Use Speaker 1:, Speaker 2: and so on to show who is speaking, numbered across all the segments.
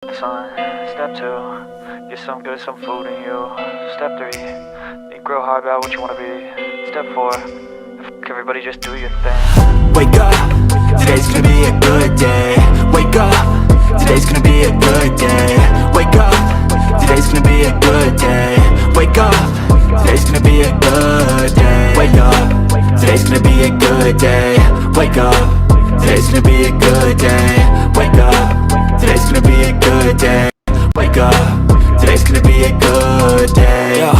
Speaker 1: Son, step 2, get some food in you. Step 3, you grow hard about what you want to be. Step 4, everybody just do your thing.
Speaker 2: Wake up, today's gonna be a good day. Wake up, today's gonna be a good day. Wake up, today's gonna be a good day. Wake up, today's gonna be a good day. Wake up, today's gonna be a good day. Wake up, today's gonna be a good day. Wake up, today's gonna be a good day. Wake up, today's gonna be a good day. Yo,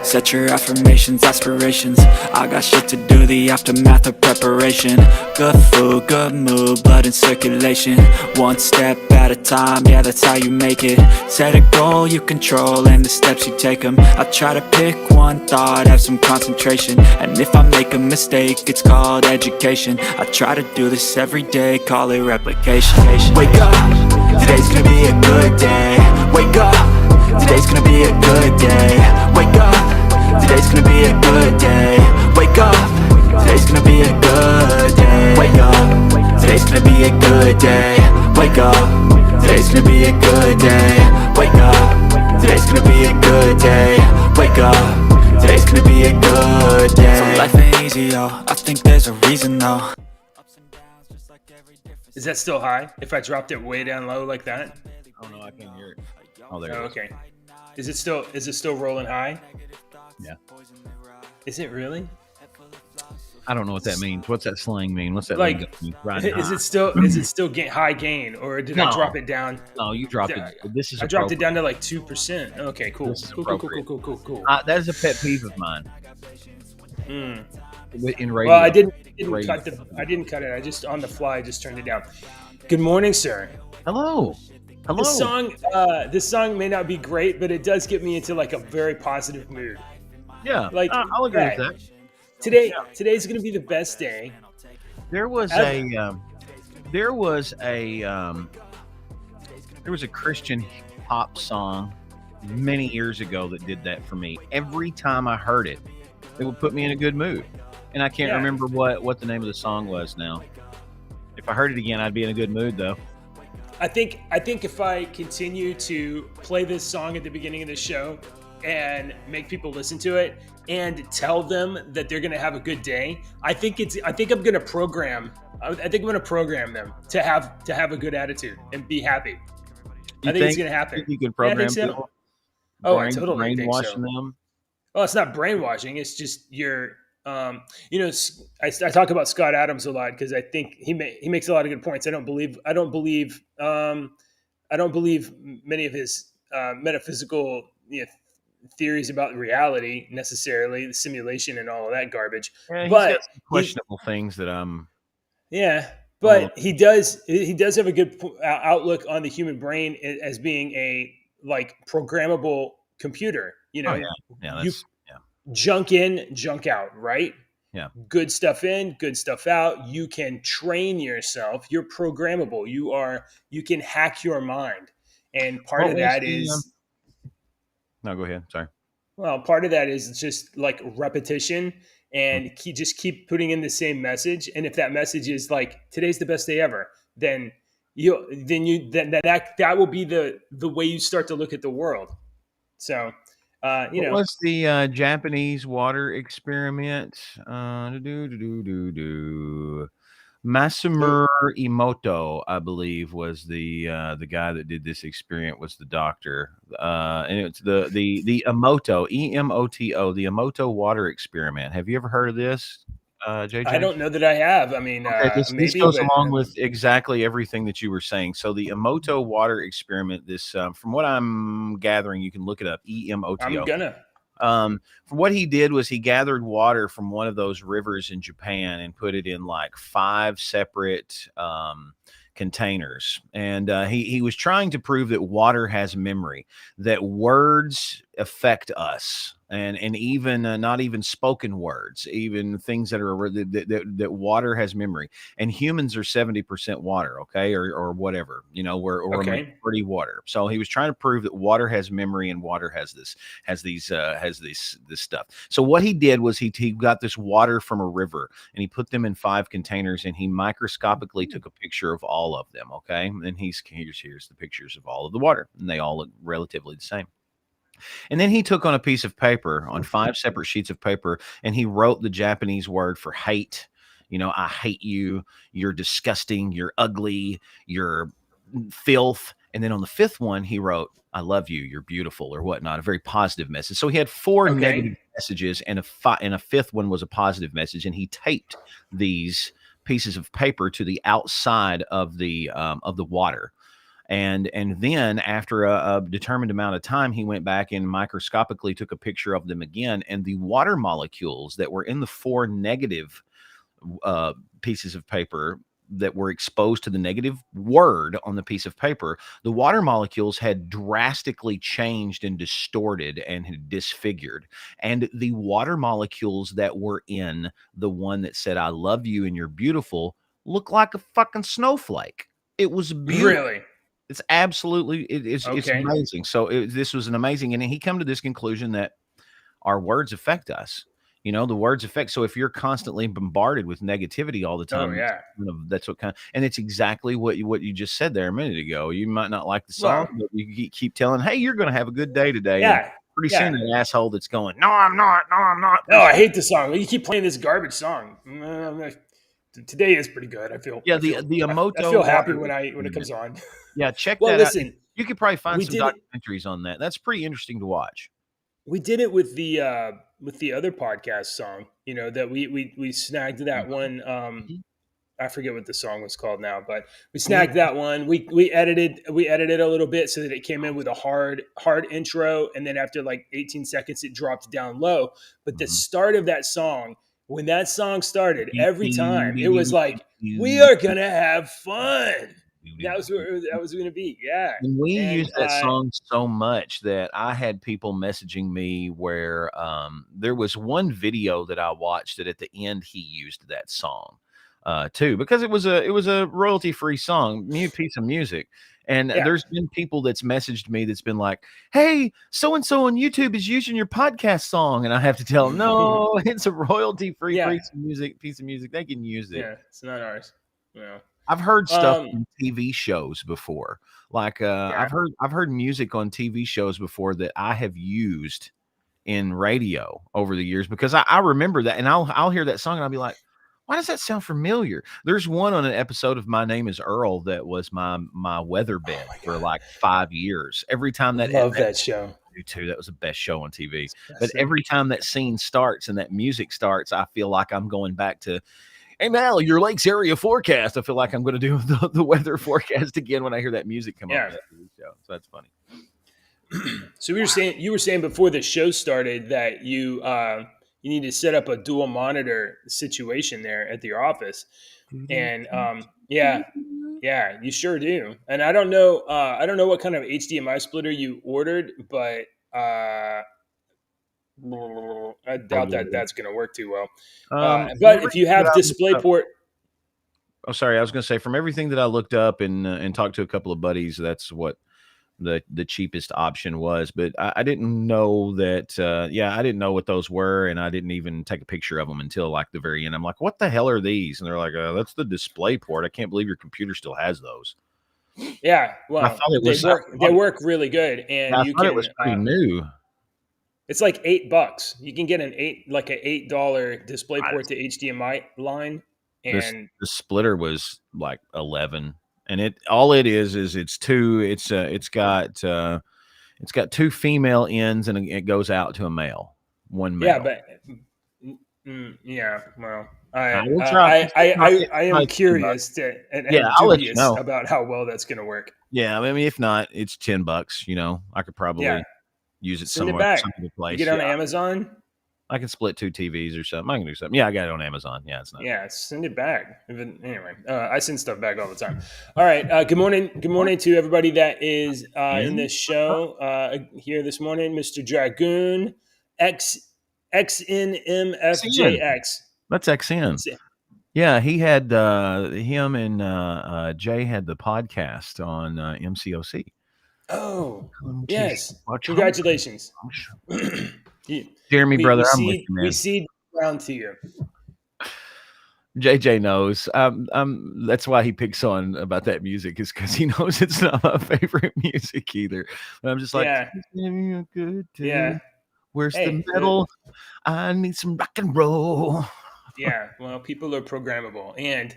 Speaker 2: set your affirmations, aspirations. I got shit to do, the aftermath of preparation. Good food, good mood, blood in circulation. One step at a time, yeah, that's how you make it. Set a goal you control and the steps you take them. I try to pick one thought, have some concentration. And if I make a mistake, it's called education. I try to do this every day, call it replication. Wake up, today's gonna be a good day. Wake up, today's gonna be a good day. Wake up, today's gonna be a good day. Wake up, today's gonna be a good day. Wake up, today's gonna be a good day. Wake up, today's gonna be a good day. Wake up, today's gonna be a good day. Wake up, today's gonna be a good day. So life ain't easy, yo, I think there's a reason though.
Speaker 3: Is that still high? If I dropped it way down low like that?
Speaker 4: Oh no, I can't hear it. Oh, there.
Speaker 3: Oh, okay. Is it still rolling high?
Speaker 4: Yeah.
Speaker 3: Is it really?
Speaker 4: I don't know what that means. What's that slang mean? What's that
Speaker 3: Like,
Speaker 4: mean?
Speaker 3: is it still high gain, or did I drop it down?
Speaker 4: No, you dropped it. This is
Speaker 3: I dropped it down to like 2%. Okay, cool.
Speaker 4: This is
Speaker 3: Cool.
Speaker 4: that is a pet peeve of mine. In radio.
Speaker 3: Well, I didn't cut it. I just on the fly just turned it down. Good morning, sir.
Speaker 4: Hello.
Speaker 3: This song may not be great, but it does get me into like a very positive mood.
Speaker 4: Yeah,
Speaker 3: Like,
Speaker 4: I'll agree with that.
Speaker 3: Today's gonna be the best day.
Speaker 4: There was a Christian pop song many years ago that did that for me. Every time I heard it, it would put me in a good mood. And I can't remember what the name of the song was now. If I heard it again, I'd be in a good mood though.
Speaker 3: I think if I continue to play this song at the beginning of the show and make people listen to it and tell them that they're going to have a good day, I think I'm going to program them to have a good attitude and be happy. I think it's going to happen.
Speaker 4: You can program
Speaker 3: people? Oh, I totally think so.
Speaker 4: Brainwashing them.
Speaker 3: Well, it's not brainwashing. It's just I talk about Scott Adams a lot because I think he makes a lot of good points. I don't believe many of his metaphysical theories about reality necessarily, the simulation and all of that garbage.
Speaker 4: Yeah,
Speaker 3: but
Speaker 4: got some questionable things that I'm.
Speaker 3: Yeah, but he does have a good outlook on the human brain as being a like programmable computer. Junk in, junk out, right?
Speaker 4: Yeah.
Speaker 3: Good stuff in, good stuff out. You can train yourself. You're programmable. You can hack your mind. And part of that is
Speaker 4: No, go ahead. Sorry.
Speaker 3: Well, part of that is just like repetition and just keep putting in the same message. And if that message is like today's the best day ever, then that will be the way you start to look at the world. So what
Speaker 4: was the Japanese water experiment? Masamune Emoto, I believe, was the guy that did this experiment. Was the doctor, and it's the Emoto, EMOTO, the Emoto water experiment. Have you ever heard of this, JJ?
Speaker 3: I don't know that I have. I mean,
Speaker 4: this goes along with exactly everything that you were saying. So the Emoto water experiment, this from what I'm gathering, you can look it up. EMOTO.
Speaker 3: I'm gonna.
Speaker 4: From what he did was he gathered water from one of those rivers in Japan and put it in like 5 separate containers. And he was trying to prove that water has memory, that words affect us, and even not even spoken words, even things that are that water has memory, and humans are 70% water, okay, or whatever, we're
Speaker 3: Okay.
Speaker 4: majority water. So he was trying to prove that water has memory and water has this stuff. So what he did was he got this water from a river and he put them in 5 containers and he microscopically took a picture of all of them, okay, and here's the pictures of all of the water, and they all look relatively the same. And then he took on a piece of paper, on 5 separate sheets of paper, and he wrote the Japanese word for hate. I hate you. You're disgusting. You're ugly. You're filth. And then on the 5th one, he wrote, I love you. You're beautiful, or whatnot, a very positive message. So he had 4 negative messages, and a 5th one was a positive message. And he taped these pieces of paper to the outside of the water. And then after a determined amount of time, he went back and microscopically took a picture of them again. And the water molecules that were in the 4 negative pieces of paper that were exposed to the negative word on the piece of paper, the water molecules had drastically changed and distorted and had disfigured. And the water molecules that were in the one that said, I love you and you're beautiful, looked like a fucking snowflake. It was beautiful.
Speaker 3: Really?
Speaker 4: It's absolutely, it's amazing. So this was an amazing, and he come to this conclusion that our words affect us. The words affect. So if you're constantly bombarded with negativity all the time, that's what and it's exactly what you just said there a minute ago. You might not like the song, but you keep telling, hey, you're going to have a good day today.
Speaker 3: Yeah.
Speaker 4: Pretty soon, an asshole that's going, no, I'm not.
Speaker 3: No, I hate the song. You keep playing this garbage song. Today is pretty good. I feel
Speaker 4: Emoto.
Speaker 3: I feel happy when it comes on.
Speaker 4: Yeah, check that out. You could probably find some documentaries on that. That's pretty interesting to watch.
Speaker 3: We did it with the other podcast song. That we snagged that one. I forget what the song was called now, but we snagged that one. We edited a little bit so that it came in with a hard intro, and then after like 18 seconds, it dropped down low. But the start of that song. When that song started, every time it was like, we are going to have fun. That was going to be. Yeah.
Speaker 4: And we used that song so much that I had people messaging me where there was one video that I watched that at the end he used that song too, because it was a royalty-free song, piece of music. And there's been people that's messaged me that's been like, hey, so-and-so on YouTube is using your podcast song. And I have to tell them, no, it's a royalty-free piece of music. They can use it.
Speaker 3: Yeah, it's not ours. Yeah.
Speaker 4: I've heard stuff on TV shows before. Like I've heard music on TV shows before that I have used in radio over the years because I remember that. And I'll hear that song and I'll be like, why does that sound familiar? There's one on an episode of My Name is Earl that was my weather bed for like 5 years. Every time that
Speaker 3: show.
Speaker 4: I do too. That was the best show on TV. But every time that scene starts and that music starts, I feel like I'm going back to, hey Mal, your Lakes area forecast. I feel like I'm going to do the weather forecast again when I hear that music come on. So that's funny.
Speaker 3: So you were saying before the show started that you need to set up a dual monitor situation there at your office. And you sure do. And I don't know what kind of HDMI splitter you ordered, but I doubt that's going to work too well. But if you have DisplayPort.
Speaker 4: Oh, sorry. I was going to say, from everything that I looked up and talked to a couple of buddies, that's what the cheapest option was. But I didn't know that. I didn't know what those were, and I didn't even take a picture of them until like the very end. I'm like, what the hell are these? And they're like, that's the DisplayPort. I can't believe your computer still has those.
Speaker 3: Yeah, well, they work really good, and
Speaker 4: I thought it was pretty new.
Speaker 3: It's like $8. You can get an $8 DisplayPort to HDMI line, and
Speaker 4: the splitter was like 11. And it's got 2 female ends and it goes out to a male, one male.
Speaker 3: Yeah, but well, I am curious dubious about how well that's going to work.
Speaker 4: Yeah, I mean, if not, it's $10. I could probably use it somewhere.
Speaker 3: Send it back. Place. You get on Amazon.
Speaker 4: I can split 2 TVs or something. I can do something. Yeah, I got it on Amazon. Yeah, it's not.
Speaker 3: Yeah, send it back. Anyway, I send stuff back all the time. All right. Good morning. Good morning to everybody that is in this show here this morning. Mr. Dragoon, XNMFJX.
Speaker 4: That's XN. Yeah, he had him and Jay had the podcast on MCOC.
Speaker 3: Oh, yes. Congratulations.
Speaker 4: Jeremy, brother, I'm with you, man.
Speaker 3: We see around to you.
Speaker 4: JJ knows. That's why he picks on about that music, is because he knows it's not my favorite music either. But I'm just like, a good day.
Speaker 3: Yeah.
Speaker 4: Where's the metal? I need some rock and roll.
Speaker 3: Yeah, well, people are programmable, and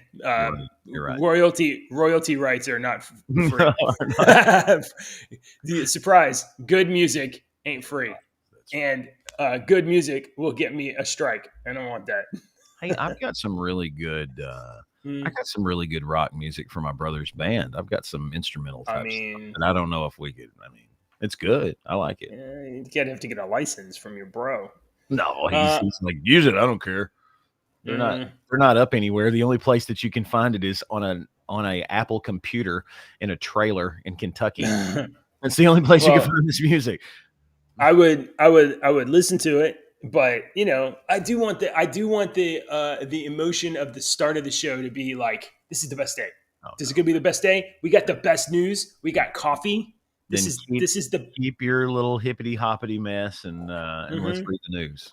Speaker 4: You're right.
Speaker 3: royalty rights are not free. The surprise, good music ain't free, and good music will get me a strike. I don't want that.
Speaker 4: Hey, I've got some really good. I got some really good rock music for my brother's band. I've got some instrumental type stuff, and I don't know if we could. I mean, it's good. I like it.
Speaker 3: You'd have to get a license from your bro.
Speaker 4: No, he's like, use it. I don't care. They're not up anywhere. The only place that you can find it is on a Apple computer in a trailer in Kentucky. That's the only place you can find this music.
Speaker 3: I would listen to it, but I do want the emotion of the start of the show to be like, this is the best day. This is gonna be the best day. We got the best news. We got coffee. Keep
Speaker 4: your little hippity hoppity mess and let's read the news.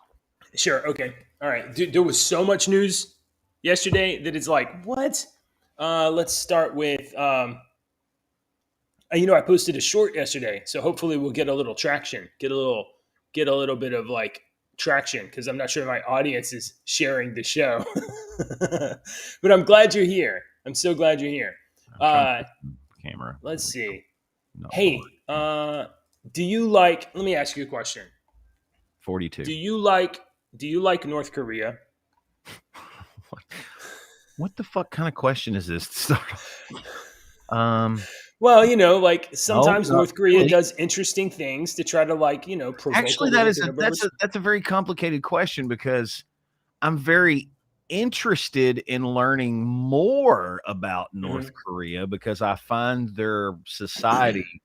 Speaker 3: Sure. Okay. All right. Dude, there was so much news yesterday that it's like, what? Let's start with, I posted a short yesterday, so hopefully we'll get a little traction, get a little bit of like traction, because I'm not sure my audience is sharing the show. But I'm glad you're here. I'm so glad you're here.
Speaker 4: Camera.
Speaker 3: Let's see. No, hey, do you like? Let me ask you a question.
Speaker 4: 42.
Speaker 3: Do you like North Korea?
Speaker 4: What the fuck kind of question is this?
Speaker 3: Well, like sometimes North Korea does interesting things to try to provoke.
Speaker 4: Actually, that's a very complicated question, because I'm very interested in learning more about North Korea, because I find their society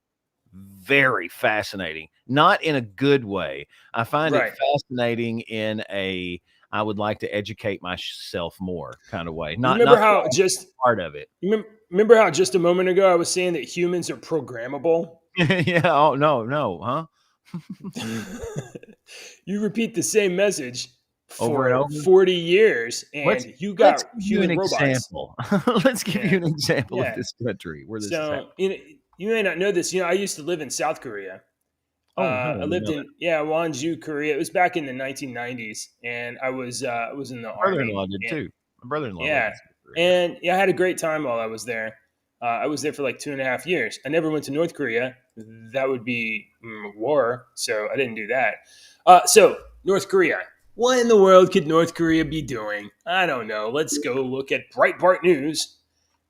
Speaker 4: very fascinating, not in a good way. I find it fascinating in a I would like to educate myself more kind of way.
Speaker 3: Remember how just
Speaker 4: part of it.
Speaker 3: Remember how just a moment ago I was saying that humans are programmable?
Speaker 4: Yeah. Oh no, huh?
Speaker 3: You repeat the same message for 40 years, and you got human robots.
Speaker 4: Example. Let's give you an example of this country where this is happening.
Speaker 3: You may not know this. I used to live in South Korea. I lived in Wonju, Korea. It was back in the 1990s, and I was in the army.
Speaker 4: Brother-in-law did too. My brother-in-law.
Speaker 3: Yeah, and I had a great time while I was there. I was there for like 2.5 years. I never went to North Korea. That would be war, so I didn't do that. So North Korea. What in the world could North Korea be doing? I don't know. Let's go look at Breitbart News.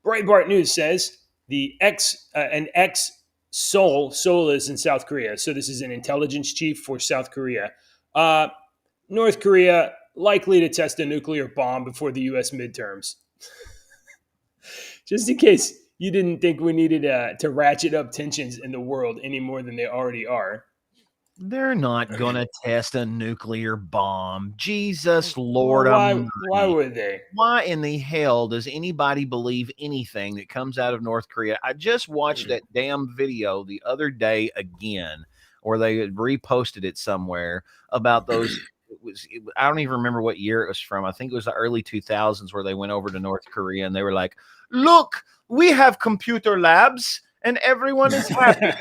Speaker 3: Breitbart News says an ex-Seoul is in South Korea. So this is an intelligence chief for South Korea. North Korea likely to test a nuclear bomb before the U.S. midterms. Just in case you didn't think we needed to ratchet up tensions in the world any more than they already are.
Speaker 4: They're not going to test a nuclear bomb. Jesus Lord.
Speaker 3: Why would they?
Speaker 4: Why in the hell does anybody believe anything that comes out of North Korea? I just watched that damn video the other day again, or they had reposted it somewhere about those. I don't even remember what year it was from. I think it was the early 2000s, where they went over to North Korea and they were like, look, we have computer labs. And everyone is happy.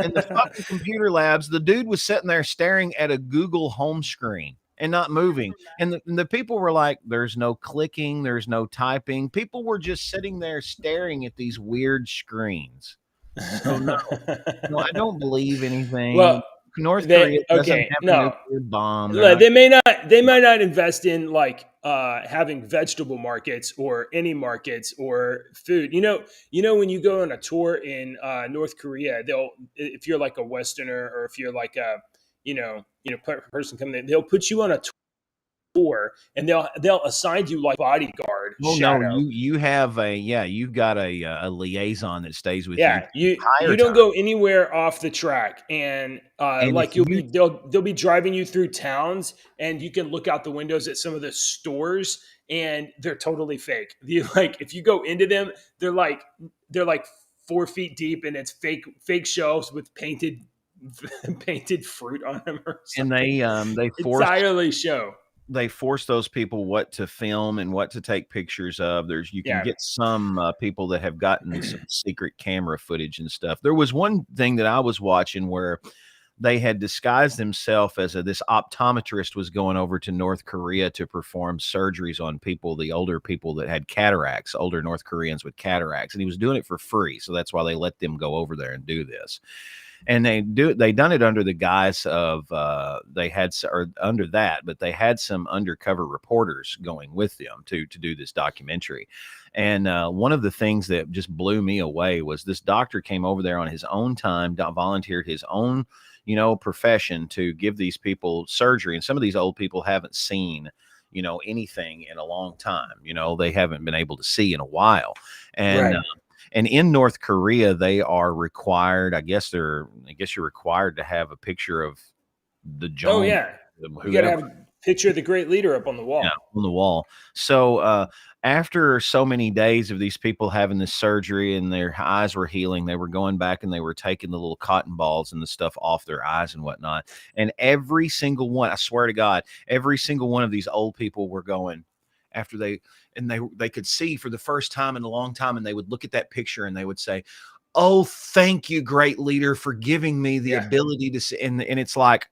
Speaker 4: In the fucking computer labs, the dude was sitting there staring at a Google home screen and not moving. And the people were like, there's no clicking, there's no typing. People were just sitting there staring at these weird screens. So no, I don't believe anything.
Speaker 3: Well,
Speaker 4: North Korea doesn't have a nuclear bomb.
Speaker 3: They may not invest in having vegetable markets or any markets or food. When you go on a tour in North Korea, if you're like a Westerner, or if you're like a person coming in, they'll put you on a tour door, and they'll assign you like bodyguard
Speaker 4: Oh no,
Speaker 3: shadow.
Speaker 4: you have you've got a liaison that stays with you
Speaker 3: Yeah,
Speaker 4: the
Speaker 3: you
Speaker 4: entire
Speaker 3: don't
Speaker 4: time.
Speaker 3: go anywhere off the track, and
Speaker 4: And if
Speaker 3: like
Speaker 4: you
Speaker 3: they'll be driving you through towns, and you can look out the windows at some of the stores, and they're totally fake. Like if you go into them, they're like 4 feet deep, and it's fake shelves with painted fruit on them or
Speaker 4: and
Speaker 3: something.
Speaker 4: they
Speaker 3: Entirely show.
Speaker 4: force those people what to film and what to take pictures of. You can
Speaker 3: Yeah,
Speaker 4: get some people that have gotten some secret camera footage and stuff. There was one thing that I was watching where they had disguised themselves as this optometrist was going over to North Korea to perform surgeries on people, the older people that had cataracts, older North Koreans with cataracts, and he was doing it for free. So that's why they let them go over there and do this. And they done it under the guise of under that, but they had some undercover reporters going with them to do this documentary. And one of the things that just blew me away was this doctor came over there on his own time, volunteered his own profession to give these people surgery. And some of these old people haven't seen anything in a long time. They haven't been able to see in a while. And
Speaker 3: right.
Speaker 4: and in North Korea, they are required. I guess you're required to have a picture of the
Speaker 3: Oh
Speaker 4: Jong,
Speaker 3: yeah, you got to
Speaker 4: whoever,
Speaker 3: have a picture of the great leader up on the wall.
Speaker 4: yeah, on the wall. So after so many days of these people having this surgery and their eyes were healing, they were going back and they were taking the little cotton balls and the stuff off their eyes and whatnot. And every single one, I swear to God, every single one of these old people were going after they could see for the first time in a long time, and they would look at that picture and they would say, "Oh, thank you, great leader, for giving me the ability to see." And it's like,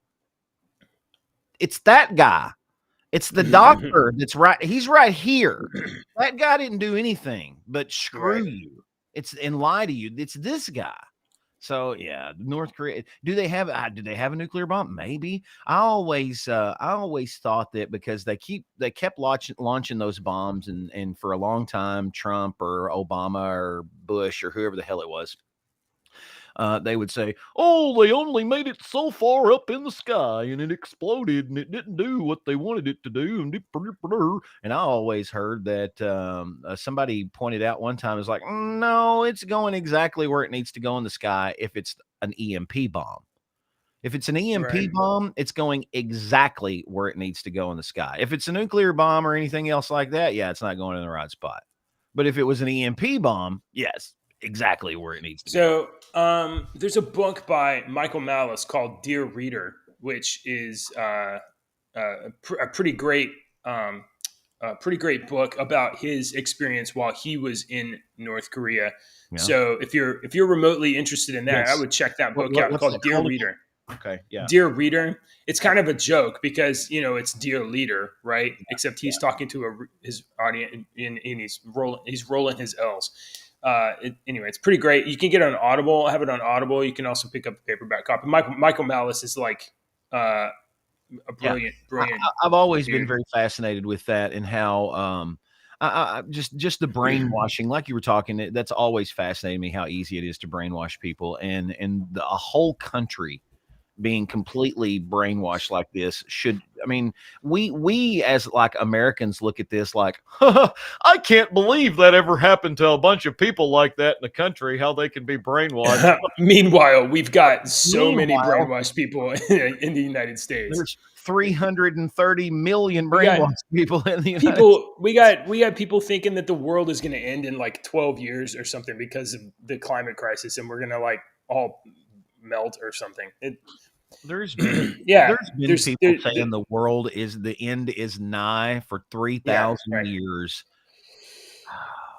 Speaker 4: it's that guy. It's the doctor that's right. He's right here. That guy didn't do anything but screw
Speaker 3: Right.
Speaker 4: you. And lie to you. It's this guy. So yeah, North Korea. Do they have a nuclear bomb? Maybe. I always thought that because they kept launching those bombs, and for a long time, Trump or Obama or Bush or whoever the hell it was, they would say, "Oh, they only made it so far up in the sky and it exploded and it didn't do what they wanted it to do." And I always heard that somebody pointed out one time, is like, "No, it's going exactly where it needs to go in the sky if it's an EMP bomb. If it's an EMP
Speaker 3: Right.
Speaker 4: bomb, it's going exactly where it needs to go in the sky. If it's a nuclear bomb or anything else like that, yeah, it's not going in the right spot. But if it was an EMP bomb, yes, exactly where it needs to go."
Speaker 3: So there's a book by Michael Malice called Dear Reader, which is a pretty great book about his experience while he was in North Korea.
Speaker 4: Yeah.
Speaker 3: So if you're remotely interested in that,
Speaker 4: Yes.
Speaker 3: I would check that book out.
Speaker 4: What's
Speaker 3: Called
Speaker 4: that
Speaker 3: Dear
Speaker 4: called?
Speaker 3: Reader.
Speaker 4: Okay, yeah.
Speaker 3: Dear Reader. It's kind of a joke because it's Dear Leader, right? Except he's talking to his audience and he's rolling his L's. Anyway, it's pretty great. You can get it on Audible. I have it on Audible. You can also pick up a paperback copy. Michael Malice is like a brilliant.
Speaker 4: I've always been very fascinated with that and how just the brainwashing, like you were talking. That's always fascinated me, how easy it is to brainwash people, and a whole country being completely brainwashed like this we as like Americans look at this like, I can't believe that ever happened to a bunch of people like that in the country, how they can be brainwashed.
Speaker 3: Meanwhile, we've got so many brainwashed people in the United States.
Speaker 4: There's 330 million brainwashed people in the United
Speaker 3: States. We got people thinking that the world is going to end in like 12 years or something because of the climate crisis, and we're going to like all melt or something.
Speaker 4: There's been people saying the end is nigh for 3,000 years.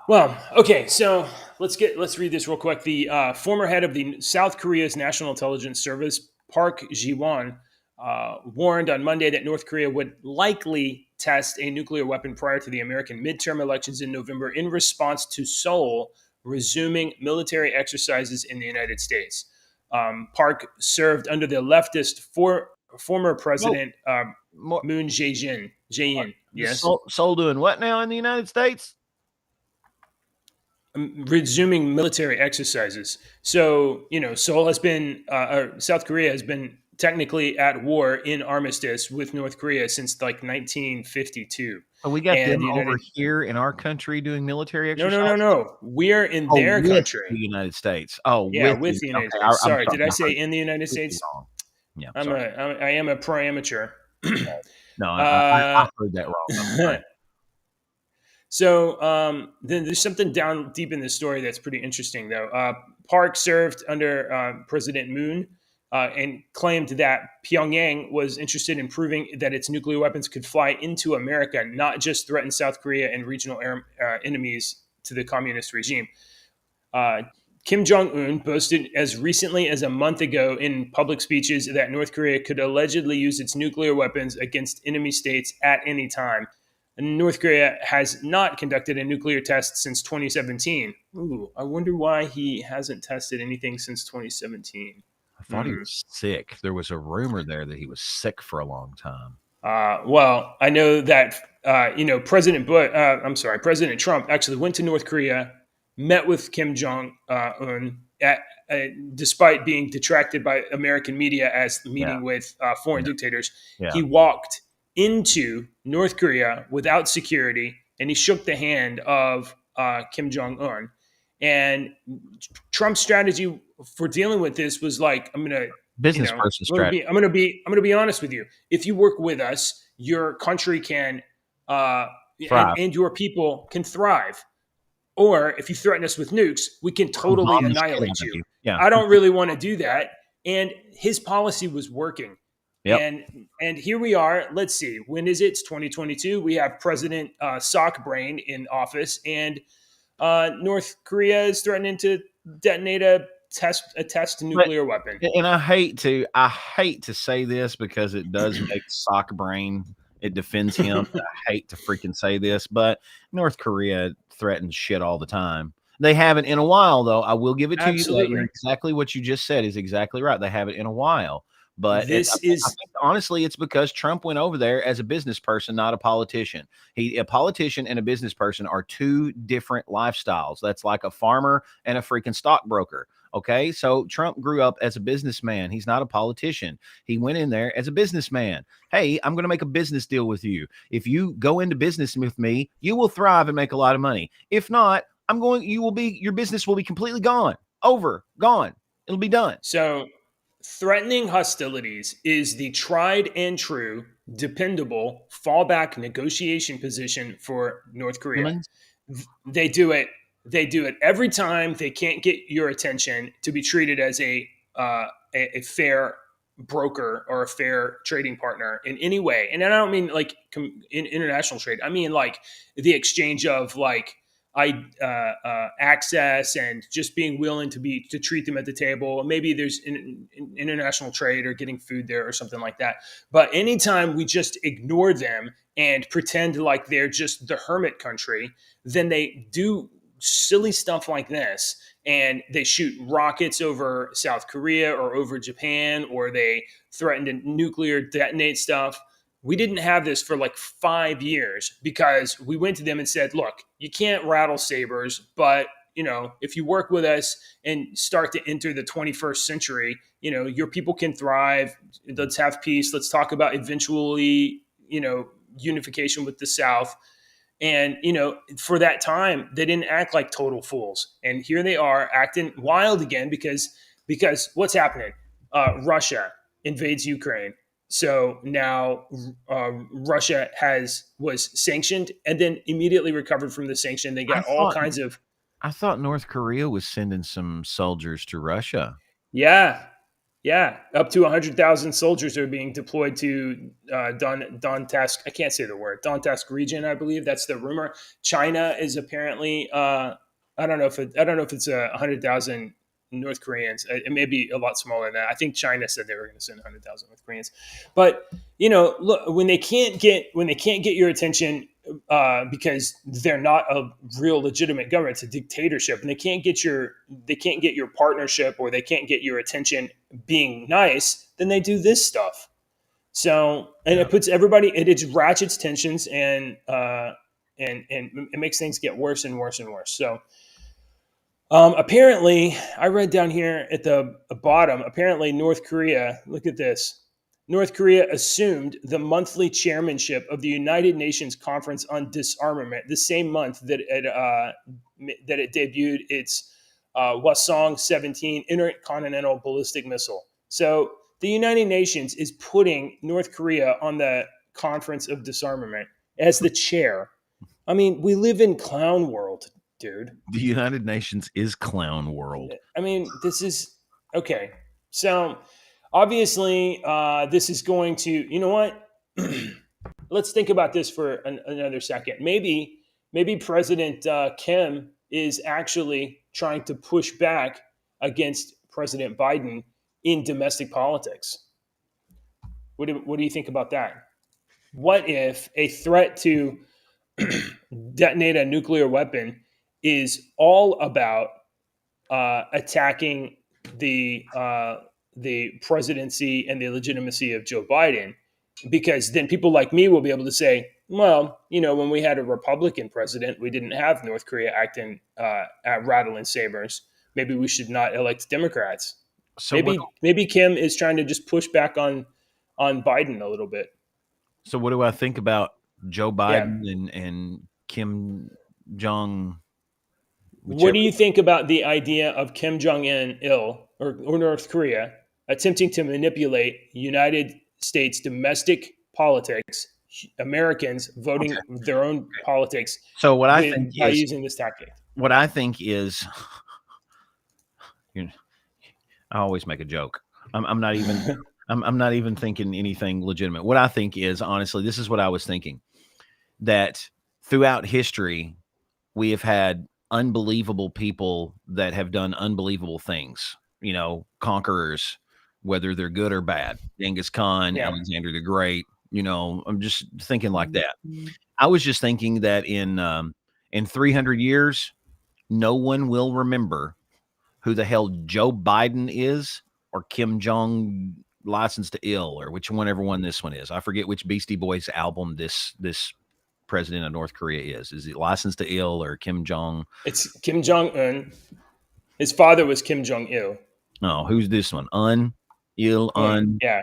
Speaker 3: Well, okay, so let's read this real quick. The former head of the South Korea's National Intelligence Service, Park Ji-won, warned on Monday that North Korea would likely test a nuclear weapon prior to the American midterm elections in November in response to Seoul resuming military exercises in the United States. Park served under the leftist former president Moon Jae-in. Yes.
Speaker 4: Seoul doing what now in the United States?
Speaker 3: Resuming military exercises. So Seoul has been, or South Korea has been technically at war in armistice with North Korea since like 1952.
Speaker 4: So we got
Speaker 3: And
Speaker 4: them
Speaker 3: the
Speaker 4: over
Speaker 3: United
Speaker 4: here in our country doing military
Speaker 3: no,
Speaker 4: exercises?
Speaker 3: no. We're in
Speaker 4: Oh,
Speaker 3: their
Speaker 4: with
Speaker 3: country.
Speaker 4: the United States. Oh,
Speaker 3: Yeah,
Speaker 4: with
Speaker 3: with
Speaker 4: the
Speaker 3: the United
Speaker 4: okay,
Speaker 3: States.
Speaker 4: I'm
Speaker 3: Sorry,
Speaker 4: sorry.
Speaker 3: did I
Speaker 4: I
Speaker 3: say
Speaker 4: heard
Speaker 3: in the United
Speaker 4: completely
Speaker 3: States?
Speaker 4: wrong. Yeah,
Speaker 3: I'm
Speaker 4: sorry.
Speaker 3: a I am a pro amateur.
Speaker 4: No, I
Speaker 3: uh,
Speaker 4: heard that wrong. I'm sorry.
Speaker 3: So then there's something down deep in this story that's pretty interesting, though. Park served under President Moon and claimed that Pyongyang was interested in proving that its nuclear weapons could fly into America, not just threaten South Korea and regional enemies to the communist regime. Uh, Kim Jong Un boasted as recently as a month ago in public speeches that North Korea could allegedly use its nuclear weapons against enemy states at any time. And North Korea has not conducted a nuclear test since 2017. Ooh, I wonder why he hasn't tested anything since 2017.
Speaker 4: I thought he was sick. There was a rumor there that he was sick for a long time.
Speaker 3: Well, I know that President Trump actually went to North Korea, met with Kim Jong Un, despite being detracted by American media as
Speaker 4: Yeah,
Speaker 3: meeting with foreign
Speaker 4: yeah,
Speaker 3: dictators.
Speaker 4: yeah.
Speaker 3: He walked into North Korea without security, and he shook the hand of Kim Jong Un. And Trump's strategy for dealing with this was like, I'm gonna
Speaker 4: Business person strategy.
Speaker 3: I'm gonna be honest with you. If you work with us, your country can uh,
Speaker 4: Thrive.
Speaker 3: and your people can thrive. Or if you threaten us with nukes, we can
Speaker 4: I'll
Speaker 3: totally
Speaker 4: bomb the shit
Speaker 3: annihilate
Speaker 4: out of
Speaker 3: you.
Speaker 4: you. Yeah.
Speaker 3: I don't really want to do that. And his policy was working.
Speaker 4: Yep.
Speaker 3: And here we are. Let's see. When is it? It's 2022. We have President Sock Brain in office, and North Korea is threatening to detonate a test nuclear weapon.
Speaker 4: And I hate to say this because it does make sock brain. It defends him. I hate to freaking say this, but North Korea threatens shit all the time. They haven't in a while, though. I will give it to you.
Speaker 3: Absolutely.
Speaker 4: Exactly what you just said is exactly right. They haven't in a while. But I think honestly, it's because Trump went over there as a business person, not a politician. A politician and a business person are two different lifestyles. That's like a farmer and a freaking stockbroker. Okay, so Trump grew up as a businessman. He's not a politician. He went in there as a businessman. Hey, I'm going to make a business deal with you. If you go into business with me, you will thrive and make a lot of money. If not, your business will be completely gone, gone. It'll be done.
Speaker 3: So threatening hostilities is the tried and true, dependable fallback negotiation position for North Korea. They do it. They do it every time they can't get your attention to be treated as a fair broker or a fair trading partner in any way. And I don't mean like in international trade. I mean like the exchange of like access and just being willing to treat them at the table. Maybe there's in international trade or getting food there or something like that. But anytime we just ignore them and pretend like they're just the hermit country, then they do silly stuff like this, and they shoot rockets over South Korea or over Japan, or they threaten to nuclear detonate stuff. We didn't have this for like 5 years because we went to them and said, look, you can't rattle sabers, but if you work with us and start to enter the 21st century, your people can thrive. Let's have peace. Let's talk about eventually, unification with the South. And, for that time, they didn't act like total fools. And here they are acting wild again because what's happening? Russia invades Ukraine. So now Russia was sanctioned and then immediately recovered from the sanction. They got all kinds of.
Speaker 4: I thought North Korea was sending some soldiers to Russia.
Speaker 3: Yeah. Up to 100,000 soldiers are being deployed to Donetsk. I can't say the word. Donetsk region, I believe that's the rumor. China is apparently. I don't know if it's 100,000 North Koreans. It may be a lot smaller than that. I think China said they were going to send 100,000 North Koreans. But look, when they can't get your attention because they're not a real legitimate government, it's a dictatorship, and they can't get your partnership, or they can't get your attention being nice, then they do this stuff. So, and it puts everybody, it ratchets tensions and it makes things get worse and worse and worse. So Apparently, I read down here at the bottom, apparently North Korea, look at this. North Korea assumed the monthly chairmanship of the United Nations Conference on Disarmament the same month that it debuted its Hwasong 17 intercontinental ballistic missile. So the United Nations is putting North Korea on the Conference of Disarmament as the chair. I mean, we live in clown world, dude.
Speaker 4: The United Nations is clown world.
Speaker 3: I mean, this is okay. So obviously, this is going to, you know what? Let's think about this for another second. Maybe President Kim is actually trying to push back against President Biden in domestic politics. What do you think about that? What if a threat to detonate a nuclear weapon is all about attacking the presidency and the legitimacy of Joe Biden, because then people like me will be able to say, well, when we had a Republican president, we didn't have North Korea acting rattling sabers. Maybe we should not elect Democrats.
Speaker 4: So
Speaker 3: maybe Kim is trying to just push back on Biden a little bit.
Speaker 4: So what do I think about Joe Biden and Kim Jong?
Speaker 3: What do you think about the idea of Kim Jong-il or North Korea attempting to manipulate United States domestic politics, Americans voting their own politics?
Speaker 4: So what I think
Speaker 3: by using this tactic.
Speaker 4: What I think is, I always make a joke. I'm not even. I'm not even thinking anything legitimate. What I think is, honestly, this is what I was thinking, that throughout history, we have had unbelievable people that have done unbelievable things, conquerors, whether they're good or bad. Genghis Khan, Alexander the Great, I'm just thinking like that. I was just thinking that in 300 years, no one will remember who the hell Joe Biden is or Kim Jong Licensed to Ill, or whichever one this one is. I forget which Beastie Boys album this president of North Korea is. Is it Licensed to Ill or Kim Jong?
Speaker 3: It's Kim Jong-un. His father was Kim Jong-il.
Speaker 4: Oh, who's this one? Il.
Speaker 3: Yeah.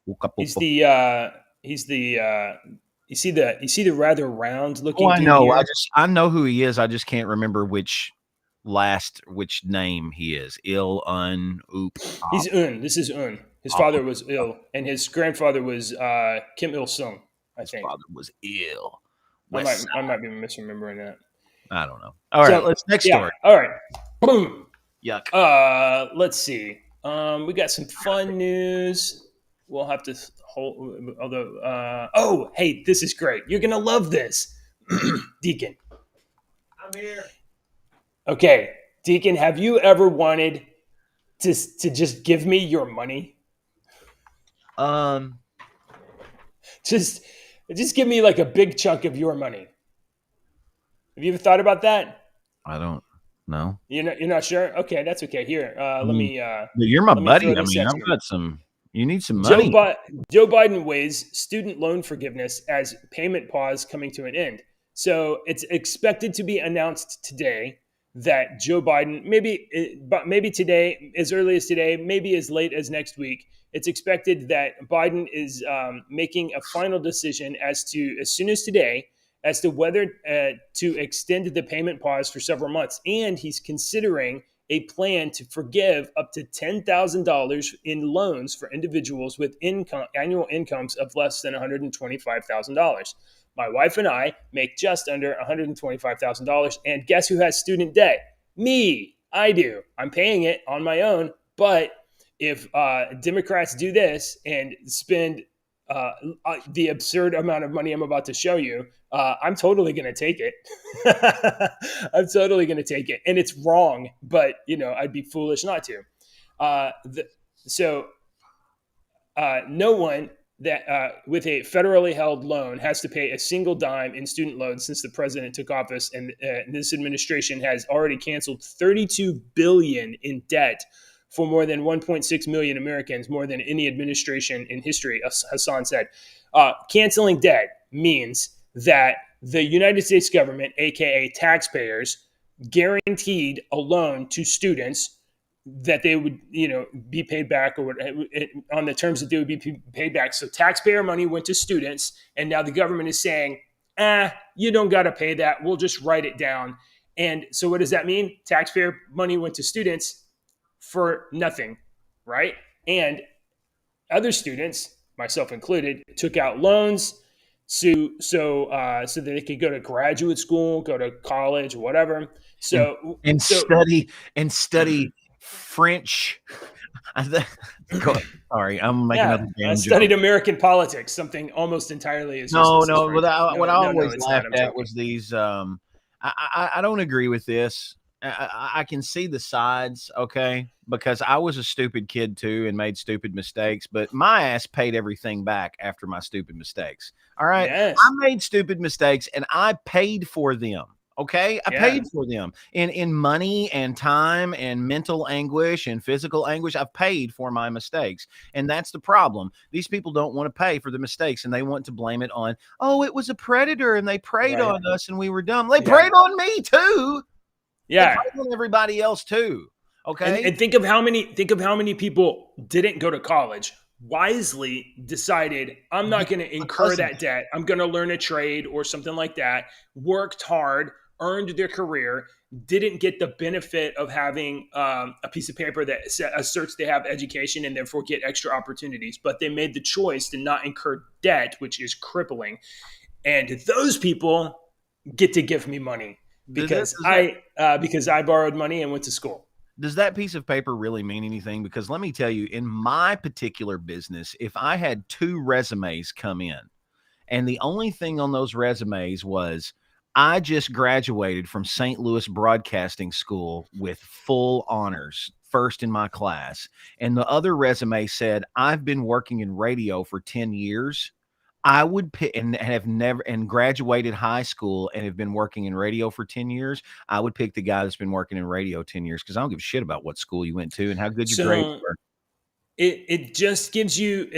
Speaker 3: He's the you see the rather round looking.
Speaker 4: Oh, I know. I know who he is. I just can't remember which name he is.
Speaker 3: He's Un. This is Un. His father was Il, and his grandfather was Kim Il Sung.
Speaker 4: His father was Il.
Speaker 3: I might be misremembering that.
Speaker 4: I don't know. All right, let's next story.
Speaker 3: All right, boom.
Speaker 4: Yuck.
Speaker 3: Let's see. We got some fun news. We'll have to hold. Although, hey, this is great. You're gonna love this, Deacon.
Speaker 5: I'm here.
Speaker 3: Okay, Deacon, have you ever wanted to just give me your money? Just give me like a big chunk of your money. Have you ever thought about that?
Speaker 4: I don't know.
Speaker 3: You're not sure? Okay, that's okay. Here, let me.
Speaker 4: You're my buddy. I mean, I've got some. You need some money.
Speaker 3: Joe Biden weighs student loan forgiveness as payment pause coming to an end. So it's expected to be announced today that Joe Biden, maybe today, as early as today, maybe as late as next week, it's expected that Biden is making a final decision as soon as today, as to whether to extend the payment pause for several months. And he's considering a plan to forgive up to $10,000 in loans for individuals with annual incomes of less than $125,000. My wife and I make just under $125,000. And guess who has student debt? Me. I do. I'm paying it on my own. But if Democrats do this and spend the absurd amount of money I'm about to show you, I'm totally going to take it. I'm totally going to take it. And it's wrong, but, I'd be foolish not to. No one that with a federally held loan has to pay a single dime in student loans since the president took office, and this administration has already canceled $32 billion in debt for more than 1.6 million Americans, more than any administration in history, Hassan said. Canceling debt means that the United States government, aka taxpayers, guaranteed a loan to students that they would, be paid back, or on the terms that they would be paid back. So taxpayer money went to students, and now the government is saying, you don't got to pay that. We'll just write it down. And so what does that mean? Taxpayer money went to students for nothing, right? And other students, myself included, took out loans so that they could go to graduate school, go to college, whatever.
Speaker 4: And study French. Sorry, I'm making another damn
Speaker 3: I studied American politics, something almost entirely is
Speaker 4: what I always laughed at was these. I don't agree with this. I can see the sides, okay, because I was a stupid kid too and made stupid mistakes, but my ass paid everything back after my stupid mistakes. All right,
Speaker 3: yes.
Speaker 4: I made stupid mistakes and I paid for them. Okay, I paid for them in money and time and mental anguish and physical anguish. I've paid for my mistakes, and that's the problem. These people don't want to pay for the mistakes, and they want to blame it on, oh, it was a predator, and they preyed on us, and we were dumb. They preyed on me too.
Speaker 3: Yeah,
Speaker 4: they preyed on everybody else too. Okay,
Speaker 3: and think of how many people didn't go to college. Wisely decided, I'm not going to incur that debt. I'm going to learn a trade or something like that. Worked hard, earned their career, didn't get the benefit of having a piece of paper that asserts they have education and therefore get extra opportunities. But they made the choice to not incur debt, which is crippling. And those people get to give me money because I borrowed money and went to school.
Speaker 4: Does that piece of paper really mean anything? Because let me tell you, in my particular business, if I had 2 resumes come in and the only thing on those resumes was, I just graduated from St. Louis Broadcasting School with full honors, first in my class, and the other resume said, I've been working in radio for 10 years, I would pick and have never and graduated high school and have been working in radio for 10 years. I would pick the guy that's been working in radio 10 years because I don't give a shit about what school you went to and how good your grades were.
Speaker 3: It just gives you,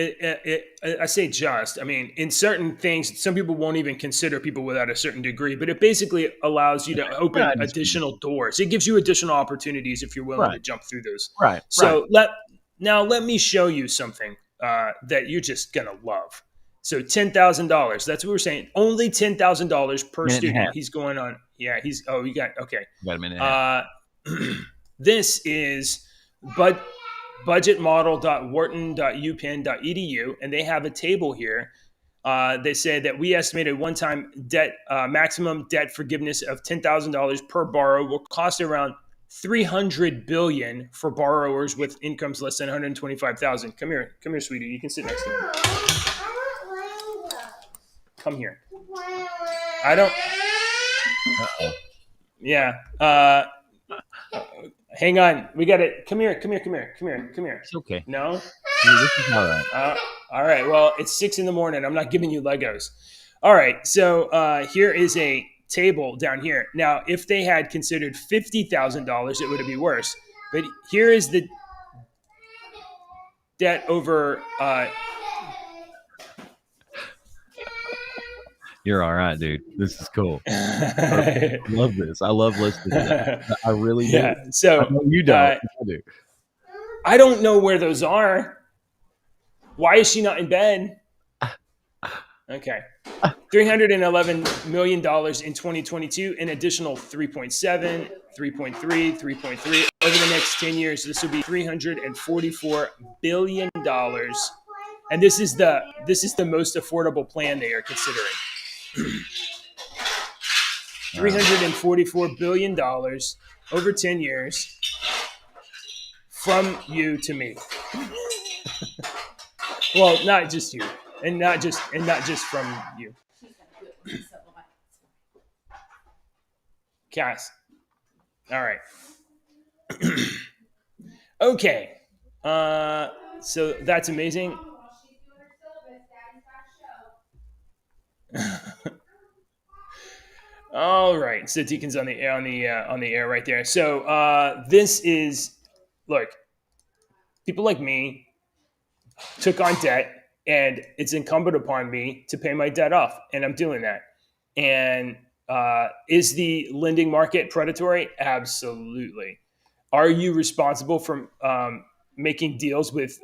Speaker 3: I say just, I mean, in certain things, some people won't even consider people without a certain degree, but it basically allows you to open additional doors. It gives you additional opportunities if you're willing to jump through those.
Speaker 4: Right.
Speaker 3: So let me show you something that you're just going to love. So $10,000. That's what we're saying. Only $10,000 per student. He's going on. Yeah. You got a minute. This is budgetmodel.wharton.upenn.edu, and they have a table here. They say that we estimated one-time debt maximum debt forgiveness of $10,000 per borrower will cost around $300 billion for borrowers with incomes less than $125,000. Come here, sweetie. You can sit next to me. Come here. I don't. Uh-oh. Yeah. Hang on. We got it. Come here. It's
Speaker 4: okay.
Speaker 3: No?
Speaker 4: Yeah, this is all right.
Speaker 3: All right. Well, it's 6 a.m. I'm not giving you Legos. All right. So here is a table down here. Now, if they had considered $50,000, it would be worse. But here is the debt over...
Speaker 4: You're all right, dude. This is cool. I love this. I love listening to that. I really do.
Speaker 3: Yeah. So
Speaker 4: I know you don't. I do.
Speaker 3: I don't know where those are. Why is she not in bed? Okay. $311 million in 2022, an additional 3.7, 3.3, 3.3. Over the next 10 years, this will be $344 billion. And this is the most affordable plan they are considering. $344 billion over 10 years from you to me. Well, not just you, and not just from you. Cass. All right. Okay. So that's amazing. All right, so Deacon's on the air right there. So this is, look, people like me took on debt, and it's incumbent upon me to pay my debt off, and I'm doing that. And Is the lending market predatory? Absolutely. Are you responsible for making deals with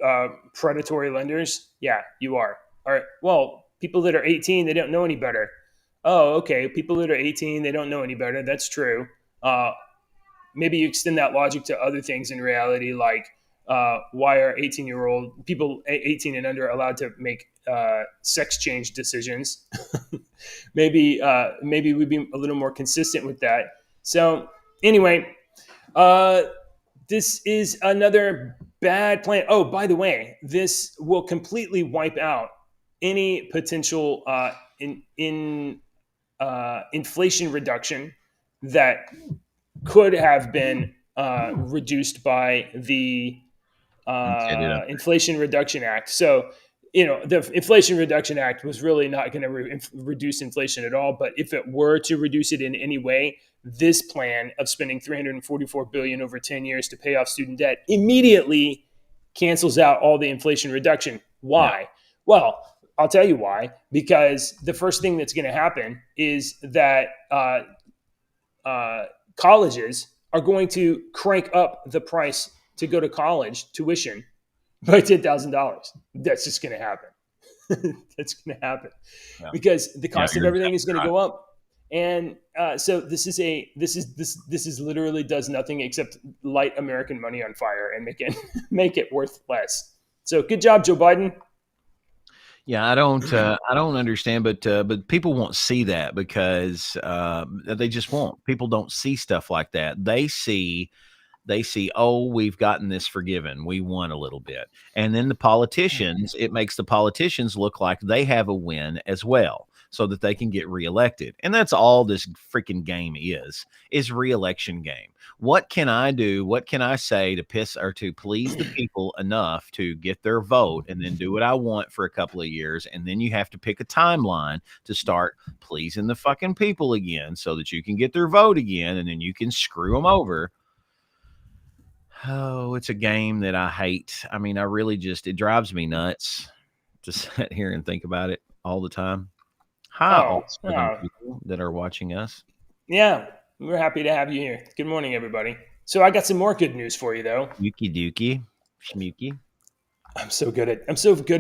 Speaker 3: predatory lenders? Yeah, you are. All right. Well, people that are 18, they don't know any better. Oh, okay. People that are 18, they don't know any better. That's true. Maybe you extend that logic to other things in reality, like why are 18-year-old people 18 and under allowed to make sex change decisions? Maybe we'd be a little more consistent with that. So anyway, this is another bad plan. Oh, by the way, this will completely wipe out any potential inflation reduction that could have been reduced by the Inflation Reduction Act. So, the Inflation Reduction Act was really not going to reduce inflation at all. But if it were to reduce it in any way, this plan of spending $344 billion over 10 years to pay off student debt immediately cancels out all the inflation reduction. Why? Yeah. Well, I'll tell you why. Because the first thing that's going to happen is that colleges are going to crank up the price to go to college tuition by $10,000. That's just going to happen. That's going to happen because the cost of everything is going to go up. And so this is literally does nothing except light American money on fire and make it worth less. So good job, Joe Biden.
Speaker 4: Yeah, I don't understand, but people won't see that because they just won't. People don't see stuff like that. They see, oh, we've gotten this forgiven. We won a little bit. And then the politicians, it makes the politicians look like they have a win as well so that they can get reelected. And that's all this freaking game is reelection game. What can I do? What can I say to please the people enough to get their vote and then do what I want for a couple of years? And then you have to pick a timeline to start pleasing the fucking people again so that you can get their vote again and then you can screw them over. Oh, it's a game that I hate. I mean, it drives me nuts to sit here and think about it all the time. Hi, people that are watching us.
Speaker 3: Yeah, we're happy to have you here. Good morning, everybody. So I got some more good news for you, though.
Speaker 4: Yuki dookie, schmooky.
Speaker 3: I'm so good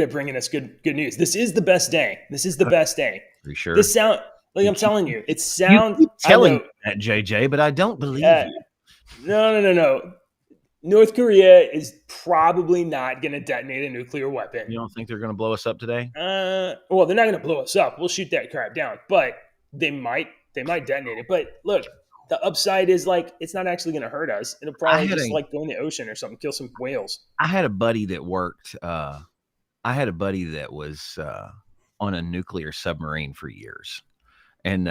Speaker 3: at bringing us good news. This is the best day. This is the best day.
Speaker 4: For sure.
Speaker 3: This sound like I'm telling you. It sounds.
Speaker 4: You keep telling me that, JJ, but I don't believe you.
Speaker 3: No. North Korea is probably not going to detonate a nuclear weapon.
Speaker 4: You don't think they're going to blow us up today?
Speaker 3: Well, they're not going to blow us up. We'll shoot that crap down, but they might detonate it. But look, the upside is like it's not actually going to hurt us. It'll probably just like go in the ocean or something, kill some whales.
Speaker 4: I had a buddy that worked. I had a buddy that was on a nuclear submarine for years, and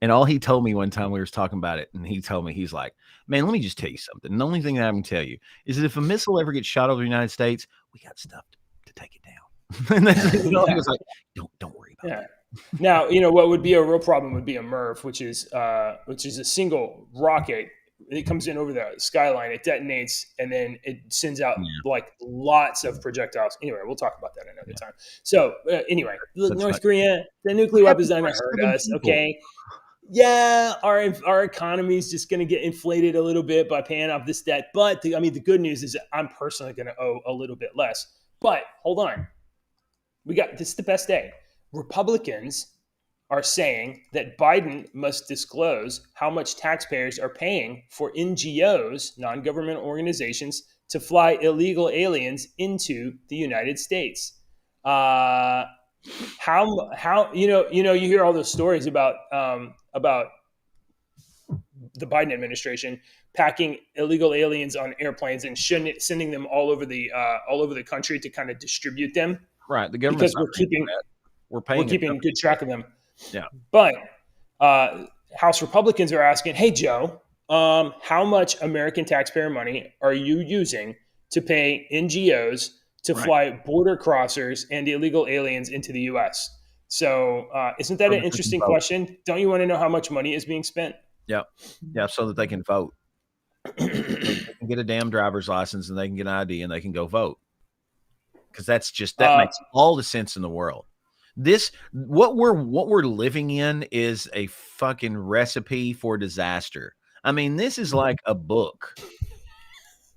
Speaker 4: all he told me one time we was talking about it, and he told me, he's like, man, let me just tell you something. And the only thing that I can tell you is that if a missile ever gets shot over the United States, we got stuff to take it down. And that's, he was like, don't worry about it.
Speaker 3: Now, what would be a real problem would be a MIRV, which is a single rocket. It comes in over the skyline, it detonates, and then it sends out like lots of projectiles. Anyway, we'll talk about that another time. So anyway, North Korea, the nuclear weapons aren't going to hurt us. Okay. Yeah, our economy is just going to get inflated a little bit by paying off this debt. But the good news is that I'm personally going to owe a little bit less. But hold on. This is the best day. Republicans are saying that Biden must disclose how much taxpayers are paying for NGOs, non-government organizations, to fly illegal aliens into the United States. How you hear all those stories about the Biden administration packing illegal aliens on airplanes and sending them all over the country to kind of distribute them.
Speaker 4: Right, the government,
Speaker 3: because we're keeping good track of them.
Speaker 4: Yeah,
Speaker 3: but House Republicans are asking, "Hey Joe, how much American taxpayer money are you using to pay NGOs to fly border crossers and illegal aliens into the U.S.?" So isn't that an interesting question? Don't you want to know how much money is being spent?
Speaker 4: Yeah, so that they can vote. They can get a damn driver's license and they can get an ID and they can go vote. Because that makes all the sense in the world. What we're living in is a fucking recipe for disaster. I mean, this is like a book.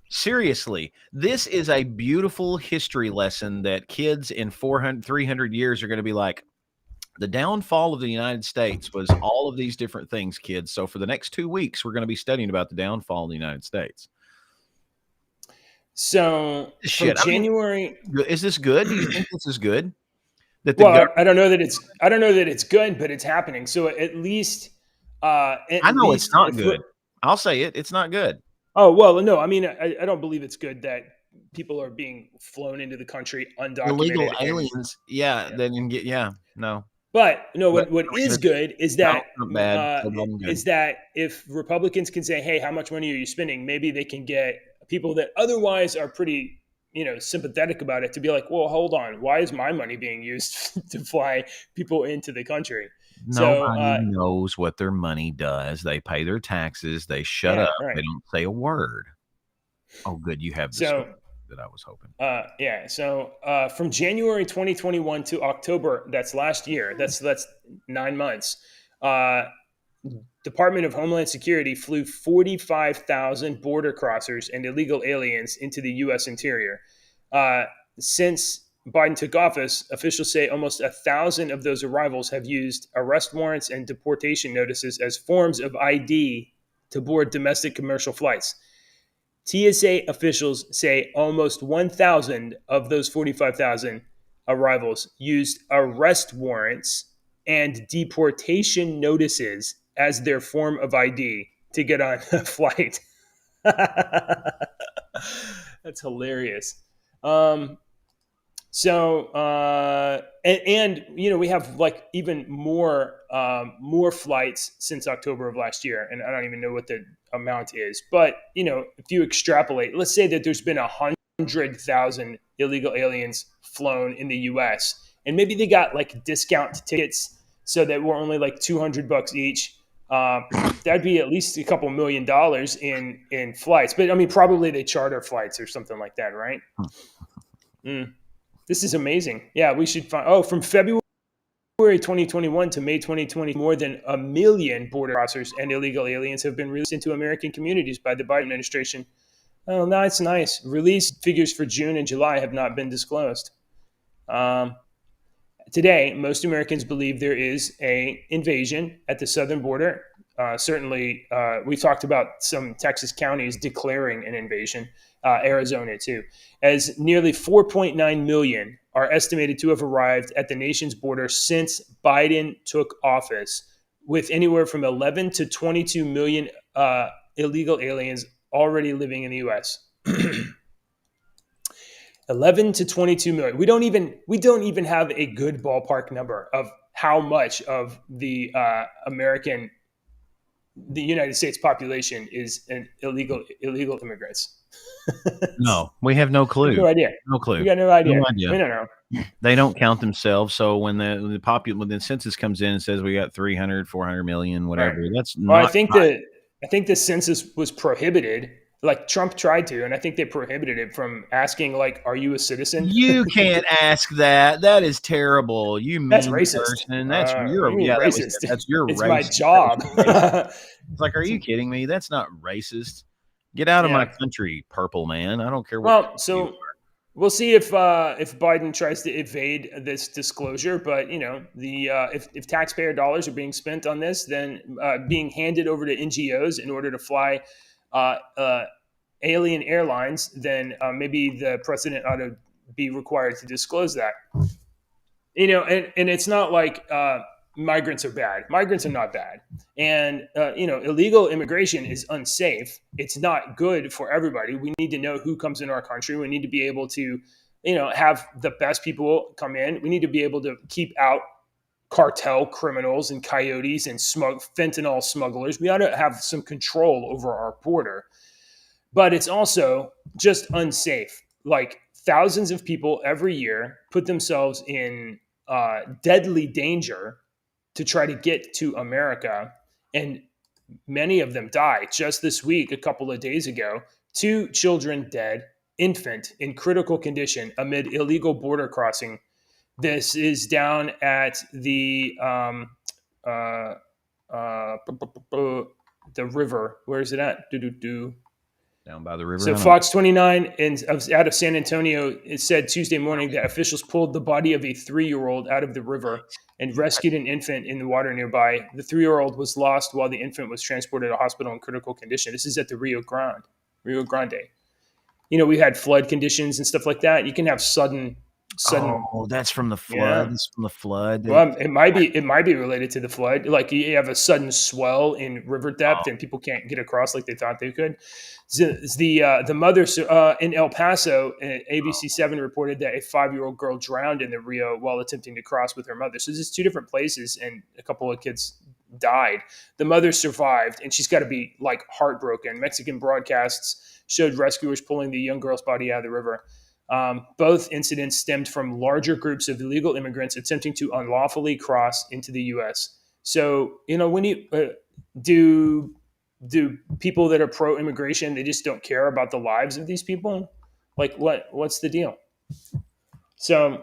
Speaker 4: Seriously, this is a beautiful history lesson that kids in 300 years are going to be like, the downfall of the United States was all of these different things, kids. So for the next 2 weeks, we're going to be studying about the downfall of the United States.
Speaker 3: So from
Speaker 4: Shit.
Speaker 3: January,
Speaker 4: Is this good? Do you think this is good? That
Speaker 3: well, I don't know that it's good, but it's happening. So at least,
Speaker 4: I know it's not good. I'll say it. It's not good.
Speaker 3: Oh, well, no, I mean, I don't believe it's good that people are being flown into the country undocumented.
Speaker 4: Illegal aliens. No.
Speaker 3: But no, what is good is that
Speaker 4: is
Speaker 3: that if Republicans can say, "Hey, how much money are you spending?" Maybe they can get people that otherwise are pretty, sympathetic about it to be like, "Well, hold on, why is my money being used to fly people into the country?"
Speaker 4: Nobody knows what their money does. They pay their taxes. They shut up. Right. They don't say a word. Oh, good. You have this that I was hoping.
Speaker 3: So from January 2021 to October, that's last year. That's 9 months. Department of Homeland Security flew 45,000 border crossers and illegal aliens into the U.S. interior. Since Biden took office, officials say almost 1,000 of those arrivals have used arrest warrants and deportation notices as forms of ID to board domestic commercial flights. TSA officials say almost 1,000 of those 45,000 arrivals used arrest warrants and deportation notices as their form of ID to get on a flight. That's hilarious. We have like even more flights since October of last year, and I don't even know what the amount is. But if you extrapolate, let's say that there's been 100,000 illegal aliens flown in the U.S., and maybe they got like discount tickets so that were only like $200 each. That'd be at least a couple $1 million in flights. But I mean, probably they charter flights or something like that, right? This is amazing. Yeah, we should find. From February 2021 to May 2020, more than 1 million border crossers and illegal aliens have been released into American communities by the Biden administration. Oh, that's nice. Release figures for June and July have not been disclosed. Today, most Americans believe there is an invasion at the southern border. Certainly, we talked about some Texas counties declaring an invasion, Arizona too, as nearly 4.9 million are estimated to have arrived at the nation's border since Biden took office, with anywhere from 11 to 22 million illegal aliens already living in the U.S. 11 to 22 million. We don't even have a good ballpark number of how much of the United States population is an illegal immigrants.
Speaker 4: No, we have no clue.
Speaker 3: No idea.
Speaker 4: No clue.
Speaker 3: We got no idea. We don't know.
Speaker 4: They don't count themselves. So when the census comes in and says we got 300, 400 million, whatever, right. That's not.
Speaker 3: I think the census was prohibited. Like Trump tried to, and I think they prohibited it from asking, like, "Are you a citizen?"
Speaker 4: You can't ask that. That is terrible. You mean
Speaker 3: that's racist.
Speaker 4: Person. That's racist. That's your.
Speaker 3: It's
Speaker 4: racist.
Speaker 3: My job.
Speaker 4: It's like, are you kidding me? That's not racist. Get out of my country, purple man. I don't care what.
Speaker 3: Well, so we'll see if Biden tries to evade this disclosure. But if taxpayer dollars are being spent on this, then being handed over to NGOs in order to fly alien airlines, then maybe the president ought to be required to disclose that. And it's not like migrants are bad. Migrants are not bad. And, illegal immigration is unsafe. It's not good for everybody. We need to know who comes in our country. We need to be able to, have the best people come in. We need to be able to keep out cartel criminals and coyotes and fentanyl smugglers. We ought to have some control over our border. But it's also just unsafe. Like thousands of people every year put themselves in deadly danger to try to get to America. And many of them die. Just this week, a couple of days ago, 2 children dead, infant in critical condition amid illegal border crossing This is down at the uh, the river. Where is it at?
Speaker 4: Down by the river.
Speaker 3: So Fox 29 out of San Antonio, it said Tuesday morning that officials pulled the body of a 3-year-old out of the river and rescued an infant in the water nearby. The 3-year-old was lost while the infant was transported to a hospital in critical condition. This is at the Rio Grande. We had flood conditions and stuff like that. You can have sudden.
Speaker 4: Oh, that's from the flood.
Speaker 3: Yeah.
Speaker 4: That's from the flood.
Speaker 3: Well, it might be related to the flood. Like you have a sudden swell in river depth, and people can't get across like they thought they could. The mother in El Paso, ABC7 reported that a 5-year-old girl drowned in the Rio while attempting to cross with her mother. So there's 2 different places, and a couple of kids died. The mother survived, and she's got to be like heartbroken. Mexican broadcasts showed rescuers pulling the young girl's body out of the river. Both incidents stemmed from larger groups of illegal immigrants attempting to unlawfully cross into the U.S. So, when you do people that are pro-immigration, they just don't care about the lives of these people? Like, what's the deal? So,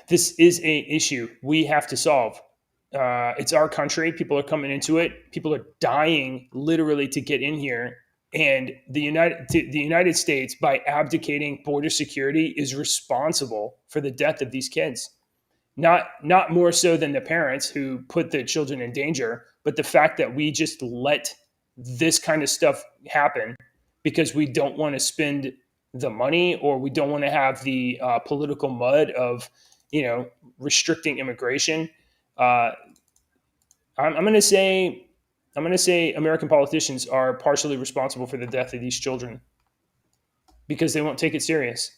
Speaker 3: this is a issue we have to solve. It's our country. People are coming into it. People are dying literally to get in here. And the United States, by abdicating border security, is responsible for the death of these kids. Not more so than the parents who put the children in danger, but the fact that we just let this kind of stuff happen because we don't want to spend the money, or we don't want to have the political mud of, restricting immigration. I'm going to say American politicians are partially responsible for the death of these children because they won't take it serious.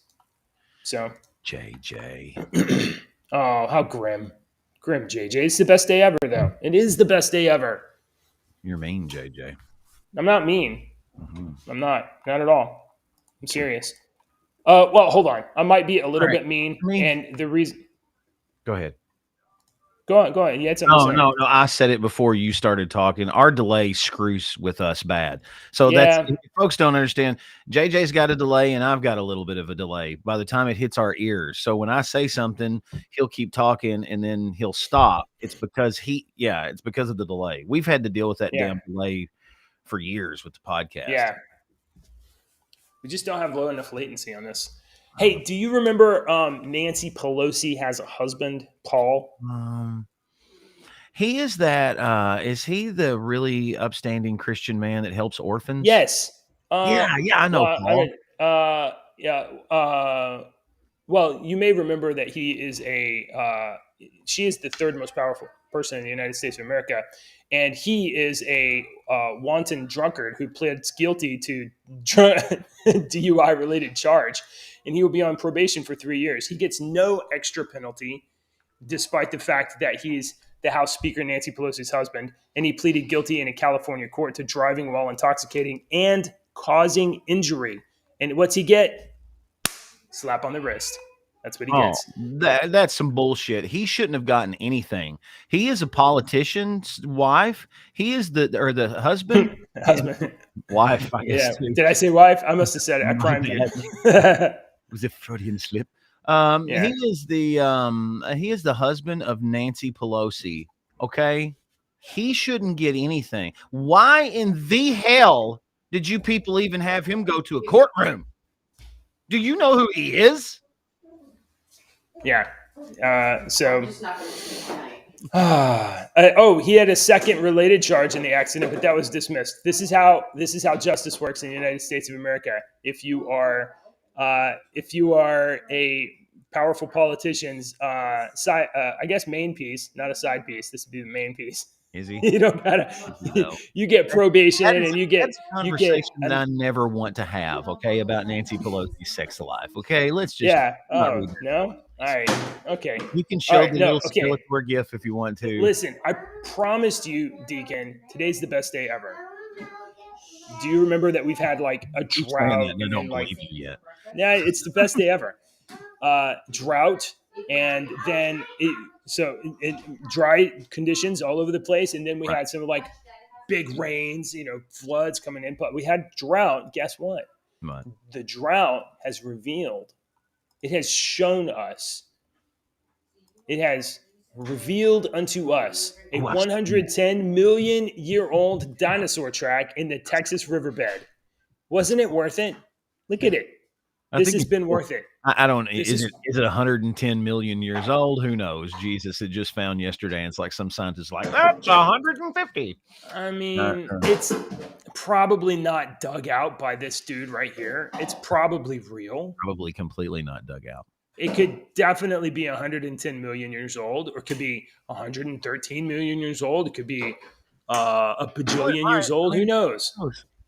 Speaker 3: So,
Speaker 4: JJ.
Speaker 3: Oh, how grim, JJ. It's the best day ever, though. It is the best day ever.
Speaker 4: You're mean, JJ.
Speaker 3: I'm not mean. Mm-hmm. I'm not at all. I'm serious. Well, hold on. I might be a little bit mean, and the reason.
Speaker 4: Go ahead.
Speaker 3: Go on. You had something to say.
Speaker 4: No. I said it before you started talking. Our delay screws with us bad. So that's, folks don't understand. JJ's got a delay and I've got a little bit of a delay by the time it hits our ears. So when I say something, he'll keep talking and then he'll stop. It's because it's because of the delay. We've had to deal with that damn delay for years with the podcast.
Speaker 3: Yeah. We just don't have low enough latency on this. Hey, do you remember Nancy Pelosi has a husband, Paul?
Speaker 4: He is that. Is he the really upstanding Christian man that helps orphans?
Speaker 3: Yes.
Speaker 4: I know
Speaker 3: Paul. Well, you may remember that he is she is the 3rd most powerful person in the United States of America. And he is a wanton drunkard who pleads guilty to DUI-related charge. And he will be on probation for 3 years. He gets no extra penalty, despite the fact that he's the House Speaker Nancy Pelosi's husband. And he pleaded guilty in a California court to driving while intoxicating and causing injury. And what's he get? Slap on the wrist. That's what he gets.
Speaker 4: That's some bullshit. He shouldn't have gotten anything. He is a politician's wife. He is the husband. Wife, I guess.
Speaker 3: Yeah. Did I say wife? I must have said it. I crimed you.
Speaker 4: It was a Freudian slip. He is the husband of Nancy Pelosi. Okay. He shouldn't get anything. Why in the hell did you people even have him go to a courtroom? Do you know who he is?
Speaker 3: Yeah. He had a second related charge in the accident, but that was dismissed. This is how justice works in the United States of America. If you are a powerful politician's I guess main piece, not a side piece. This would be the main piece.
Speaker 4: Is he?
Speaker 3: You don't gotta. You get probation, and you get
Speaker 4: a conversation that I never want to have. Okay, about Nancy Pelosi's sex life. Okay, let's just.
Speaker 3: Yeah. Oh no. All right. Okay.
Speaker 4: You can show the little Skeletor gif if you want to.
Speaker 3: Listen, I promised you, Deacon, today's the best day ever. Do you remember that we've had like a drought?
Speaker 4: I don't believe you yet.
Speaker 3: Yeah, it's the best day ever. Drought, and then dry conditions all over the place, and then we had some like big rains, floods coming in. But we had drought. Guess what? The drought has revealed It has shown us. It has revealed unto us a 110 million year old dinosaur track in the Texas riverbed. Wasn't it worth it? Look at it. This has been worth it.
Speaker 4: I don't. Is it 110 million years old? Who knows? Jesus had just found yesterday, and it's like some scientists like that's 150.
Speaker 3: I mean, it's probably not dug out by this dude right here. It's probably real.
Speaker 4: Probably completely not dug out.
Speaker 3: It could definitely be 110 million years old, or it could be 113 million years old. It could be a bajillion years old. Who knows?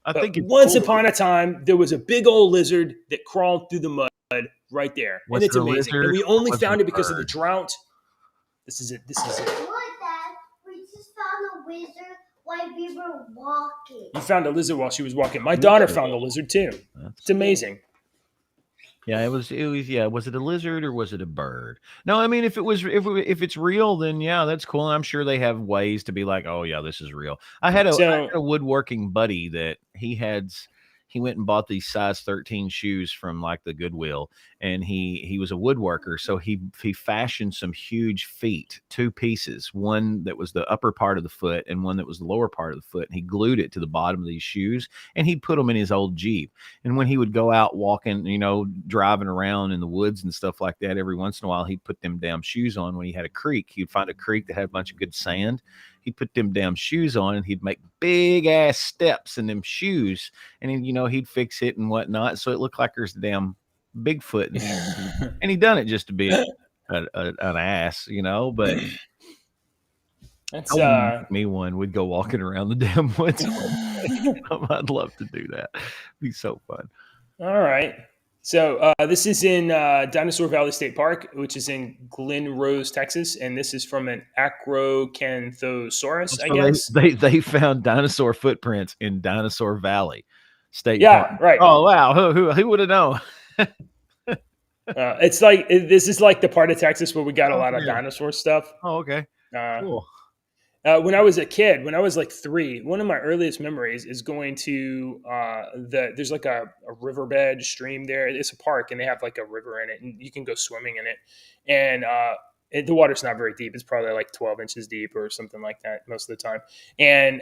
Speaker 4: I think
Speaker 3: once upon a time, there was a big old lizard that crawled through the mud right there. And it's amazing. And we only found it because of the drought. This is it. This is it.
Speaker 5: Look, Dad. We just found a lizard while we were walking.
Speaker 3: You found a lizard while she was walking. My daughter found a lizard too. It's amazing.
Speaker 4: Yeah, it was. Yeah, was it a lizard or was it a bird? No, I mean, if it's real, then yeah, that's cool. And I'm sure they have ways to be like, oh yeah, this is real. I had a woodworking buddy that he went and bought these size 13 shoes from like the Goodwill, and he was a woodworker, so he fashioned some huge feet, two pieces, one that was the upper part of the foot and one that was the lower part of the foot, and he glued it to the bottom of these shoes, and he'd put them in his old Jeep. And when he would go out walking, driving around in the woods and stuff like that, every once in a while he'd put them damn shoes on. When he had a creek, he'd find a creek that had a bunch of good sand. He'd put them damn shoes on, and he'd make big ass steps in them shoes, and he'd fix it and whatnot, so it looked like there's a damn Bigfoot in there. And he done it just to be an ass, but
Speaker 3: that's
Speaker 4: me one. We'd go walking around the damn woods. I'd love to do that. It'd be so fun.
Speaker 3: All right. So this is in Dinosaur Valley State Park, which is in Glen Rose, Texas, and this is from an Acrocanthosaurus, I guess.
Speaker 4: They found dinosaur footprints in Dinosaur Valley State Park.
Speaker 3: Yeah, right.
Speaker 4: Oh wow, who would have known?
Speaker 3: It's like this is like the part of Texas where we got a lot of dinosaur stuff.
Speaker 4: Oh, okay. Cool.
Speaker 3: When I was a kid, when I was like 3, one of my earliest memories is going to there's like a riverbed stream there. It's a park and they have like a river in it and you can go swimming in it. And the water's not very deep. It's probably like 12 inches deep or something like that most of the time. And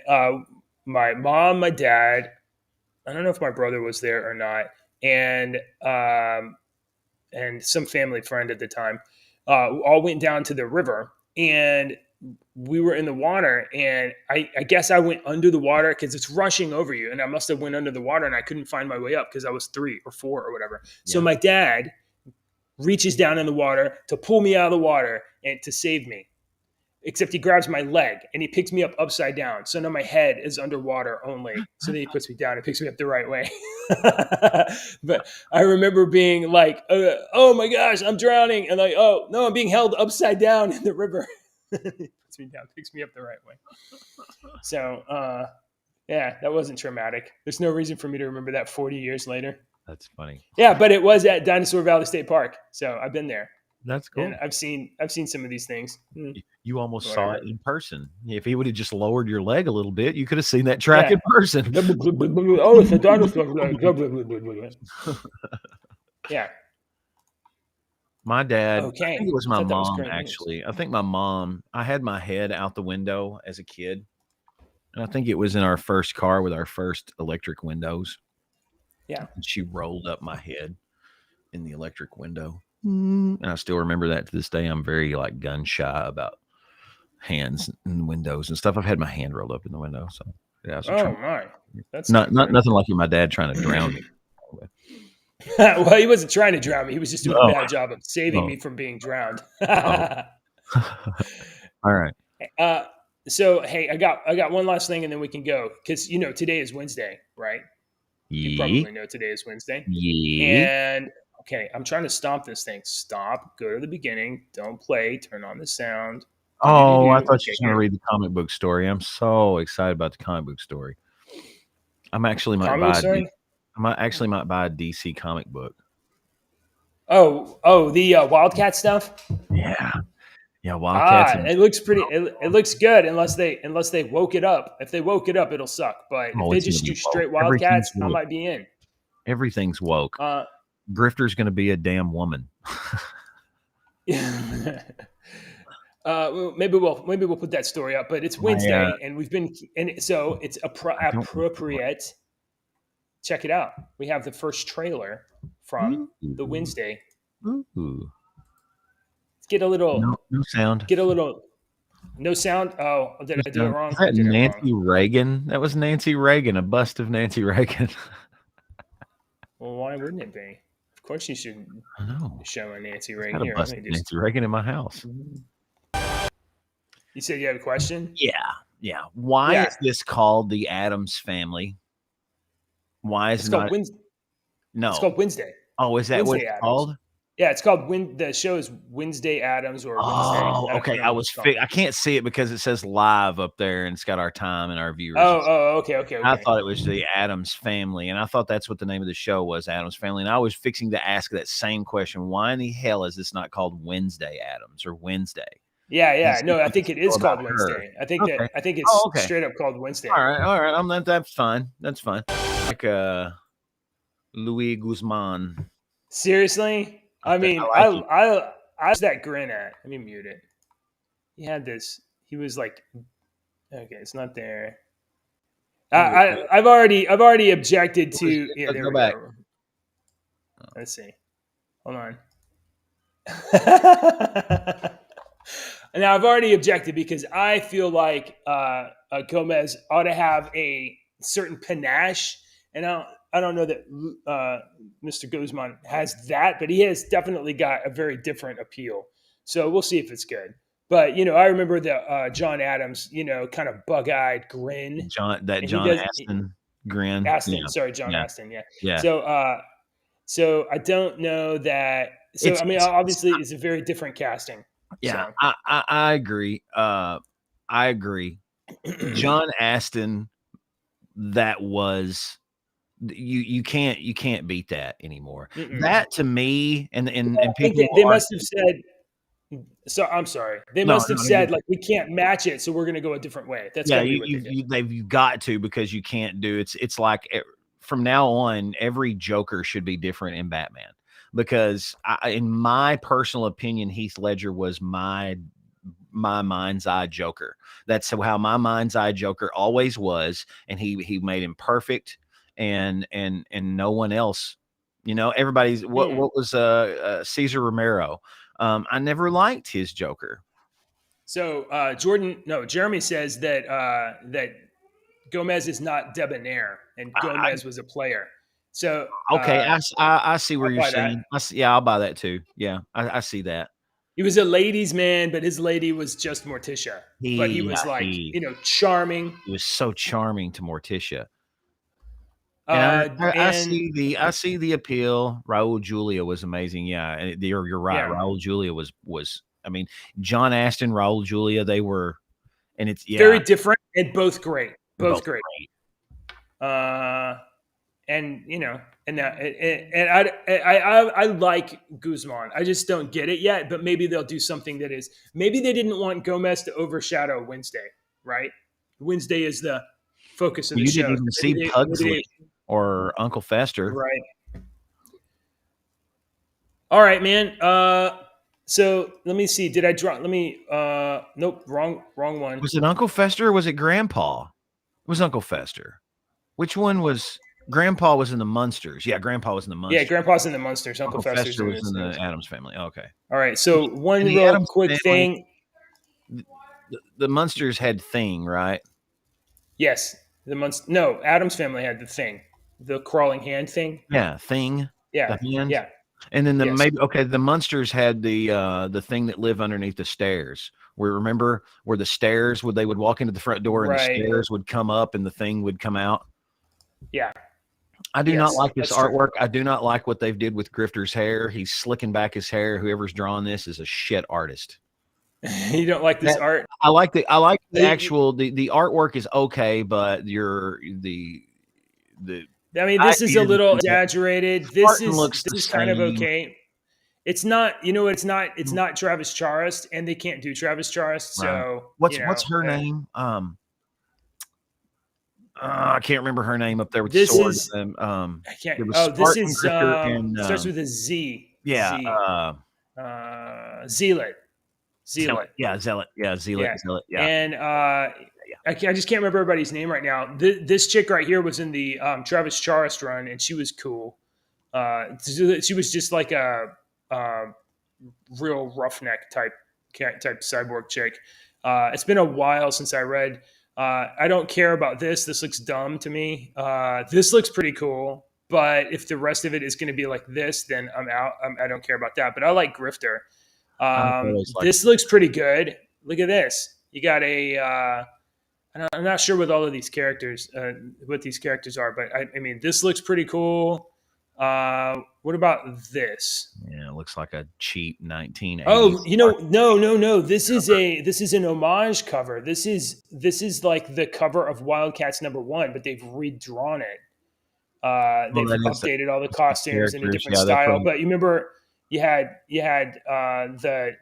Speaker 3: my mom, my dad, I don't know if my brother was there or not, and some family friend at the time, all went down to the river, and we were in the water, and I guess I went under the water because it's rushing over you, and I must have went under the water, and I couldn't find my way up because I was 3 or 4 or whatever. Yeah. So my dad reaches down in the water to pull me out of the water and to save me, except he grabs my leg and he picks me up upside down. So now my head is underwater only. So then he puts me down and picks me up the right way. But I remember being like, oh my gosh, I'm drowning. And like, oh no, I'm being held upside down in the river. He puts me down, picks me up the right way. So yeah, that wasn't traumatic. There's no reason for me to remember that 40 years later.
Speaker 4: That's funny.
Speaker 3: Yeah, but it was at Dinosaur Valley State Park. So I've been there.
Speaker 4: That's cool.
Speaker 3: And I've seen some of these things.
Speaker 4: You almost saw it in person. If he would have just lowered your leg a little bit, you could have seen that track in person.
Speaker 3: Oh, it's a dinosaur. Yeah.
Speaker 4: My dad,
Speaker 3: okay.
Speaker 4: I think it was my mom, actually. I think my mom, I had my head out the window as a kid. And I think it was in our first car with our first electric windows.
Speaker 3: Yeah.
Speaker 4: And she rolled up my head in the electric window. And I still remember that to this day. I'm very like gun shy about hands in windows and stuff. I've had my hand rolled up in the window. So yeah.
Speaker 3: My. That's
Speaker 4: not nothing like my dad trying to drown me.
Speaker 3: Well, he wasn't trying to drown me. He was just doing a bad job of saving me from being drowned.
Speaker 4: All right.
Speaker 3: So, hey, I got one last thing and then we can go. Because, today is Wednesday, right? You probably know today is Wednesday.
Speaker 4: Yeah.
Speaker 3: And, okay, I'm trying to stomp this thing. Stop. Go to the beginning. Don't play. Turn on the sound.
Speaker 4: Oh, I thought you were going to read the comic book story. I'm so excited about the comic book story. I actually might buy a DC comic book.
Speaker 3: Oh, the Wildcat stuff?
Speaker 4: Yeah. Yeah, Wildcats.
Speaker 3: It looks pretty. It looks good unless they woke it up. If they woke it up, it'll suck. But if they just do straight Wildcats, I might be in.
Speaker 4: Everything's woke. Grifter's going to be a damn woman.
Speaker 3: Well, maybe we'll put that story up, but it's Wednesday, and so it's appropriate. Check it out. We have the first trailer from the Wednesday.
Speaker 4: Ooh.
Speaker 3: Let's get a little
Speaker 4: no sound.
Speaker 3: Get a little no sound. Oh, did I do it wrong?
Speaker 4: Is that Nancy Reagan? That was Nancy Reagan, a bust of Nancy Reagan.
Speaker 3: Well, why wouldn't it be? Of course, you should show a Nancy Reagan.
Speaker 4: Here, Nancy Reagan in my house.
Speaker 3: You said you had a question?
Speaker 4: Yeah. Why is this called the Addams Family? Why is
Speaker 3: it's called Wednesday? No, it's called Wednesday.
Speaker 4: Oh, is that Wednesday what it's Addams. Called?
Speaker 3: Yeah, it's called the show is Wednesday Addams or Wednesday.
Speaker 4: Oh, okay. I can't see it because it says live up there and it's got our time and our viewers.
Speaker 3: Okay.
Speaker 4: I thought it was the Addams Family, and I thought that's what the name of the show was, Addams Family. And I was fixing to ask that same question: why in the hell is this not called Wednesday Addams or Wednesday?
Speaker 3: Yeah. No, I think it is called Wednesday. I think it's straight up called Wednesday.
Speaker 4: All right. That's fine. That's fine. Like Luis Guzman.
Speaker 3: Seriously? I mean, I was that grin at. Let me mute it. He had this. He was like, okay, it's not there. I've already objected to. Yeah, there we go. Let's see. Hold on. Now I've already objected because I feel like Gomez ought to have a certain panache, and I don't know that Mr. Guzman has that, but he has definitely got a very different appeal. So we'll see if it's good. But I remember the John Adams, kind of bug-eyed grin.
Speaker 4: John Astin grin.
Speaker 3: John Astin. Yeah. So I don't know that. So obviously, it's a very different casting.
Speaker 4: Yeah, so. I agree. I agree. John Astin, that was. You can't beat that anymore. Mm-mm. That to me and people
Speaker 3: they must have said. So I'm sorry. They must have said like we can't match it, so we're going to go a different way. That's
Speaker 4: you've got to because you can't do it's like from now on every Joker should be different in Batman because in my personal opinion Heath Ledger was my mind's eye Joker. That's how my mind's eye Joker always was, and he made him perfect. And no one else, everybody's what was Cesar Romero. I never liked his Joker.
Speaker 3: So Jeremy says that Gomez is not debonair and Gomez was a player. So
Speaker 4: okay, I see where you're saying. I'll buy that too. Yeah, I see that.
Speaker 3: He was a ladies' man, but his lady was just Morticia. But he was charming.
Speaker 4: He was so charming to Morticia. I see the appeal. Raul Julia was amazing. Yeah, you're right. Yeah. Raul Julia was. I mean, John Astin, Raul Julia, they were, and it's
Speaker 3: very different and both great. Both great. I like Guzman. I just don't get it yet. But maybe they'll do something that is. Maybe they didn't want Gomez to overshadow Wednesday. Right? Wednesday is the focus of the show.
Speaker 4: You didn't even see Pugsley. Or Uncle Fester.
Speaker 3: Right. All right, man. So let me see. Did I draw? Let me. Nope. Wrong one.
Speaker 4: Was it Uncle Fester or was it Grandpa? It was Uncle Fester. Which one was? Grandpa was in the Munsters. Yeah, Grandpa was in the Munsters.
Speaker 3: Yeah, Grandpa's in the Munsters. Uncle
Speaker 4: Fester was in the Addams Family. Okay.
Speaker 3: All right. So one real quick thing.
Speaker 4: The Munsters had Thing, right?
Speaker 3: Yes. No, Addams Family had the Thing. The crawling hand thing.
Speaker 4: Yeah, Thing.
Speaker 3: Yeah,
Speaker 4: the hand.
Speaker 3: Yeah.
Speaker 4: And then the Munsters had the thing that lived underneath the stairs. Remember where the stairs they would walk into the front door and the stairs would come up and the thing would come out.
Speaker 3: Yeah.
Speaker 4: I do not like this artwork. True. I do not like what they've did with Grifter's hair. He's slicking back his hair. Whoever's drawing this is a shit artist.
Speaker 3: You don't like this art?
Speaker 4: I like the actual the artwork is okay, but
Speaker 3: this is a little exaggerated. This is kind of okay. It's not, it's not Travis Charest, and they can't do Travis Charest. So
Speaker 4: what's her name? I can't remember her name up there with
Speaker 3: This
Speaker 4: the sword.
Speaker 3: is- I can't.
Speaker 4: There was
Speaker 3: Oh, this
Speaker 4: Spartan
Speaker 3: is
Speaker 4: Grifter and
Speaker 3: starts with a Z.
Speaker 4: yeah,
Speaker 3: Z. Zealot.
Speaker 4: Zealot. Yeah, Zealot. Yeah, Zealot.
Speaker 3: Yeah.
Speaker 4: Zealot. Yeah.
Speaker 3: And I just can't remember everybody's name right now. This chick right here was in the Travis Charest run, and she was cool. She was just like a real roughneck type cyborg chick. It's been a while since I read. I don't care about this. This looks dumb to me. This looks pretty cool, but if the rest of it is going to be like this, then I'm out. I don't care about that. But I like Grifter. This looks pretty good. Look at this. You got a. I'm not sure with all of these characters, what these characters are, but I mean, this looks pretty cool. What about this?
Speaker 4: Yeah, it looks like a cheap 1980s.
Speaker 3: Oh, no. This is an homage cover. This is like the cover of Wildcats #1, but they've redrawn it. They've updated all the costumes in a different style. But you remember, you had the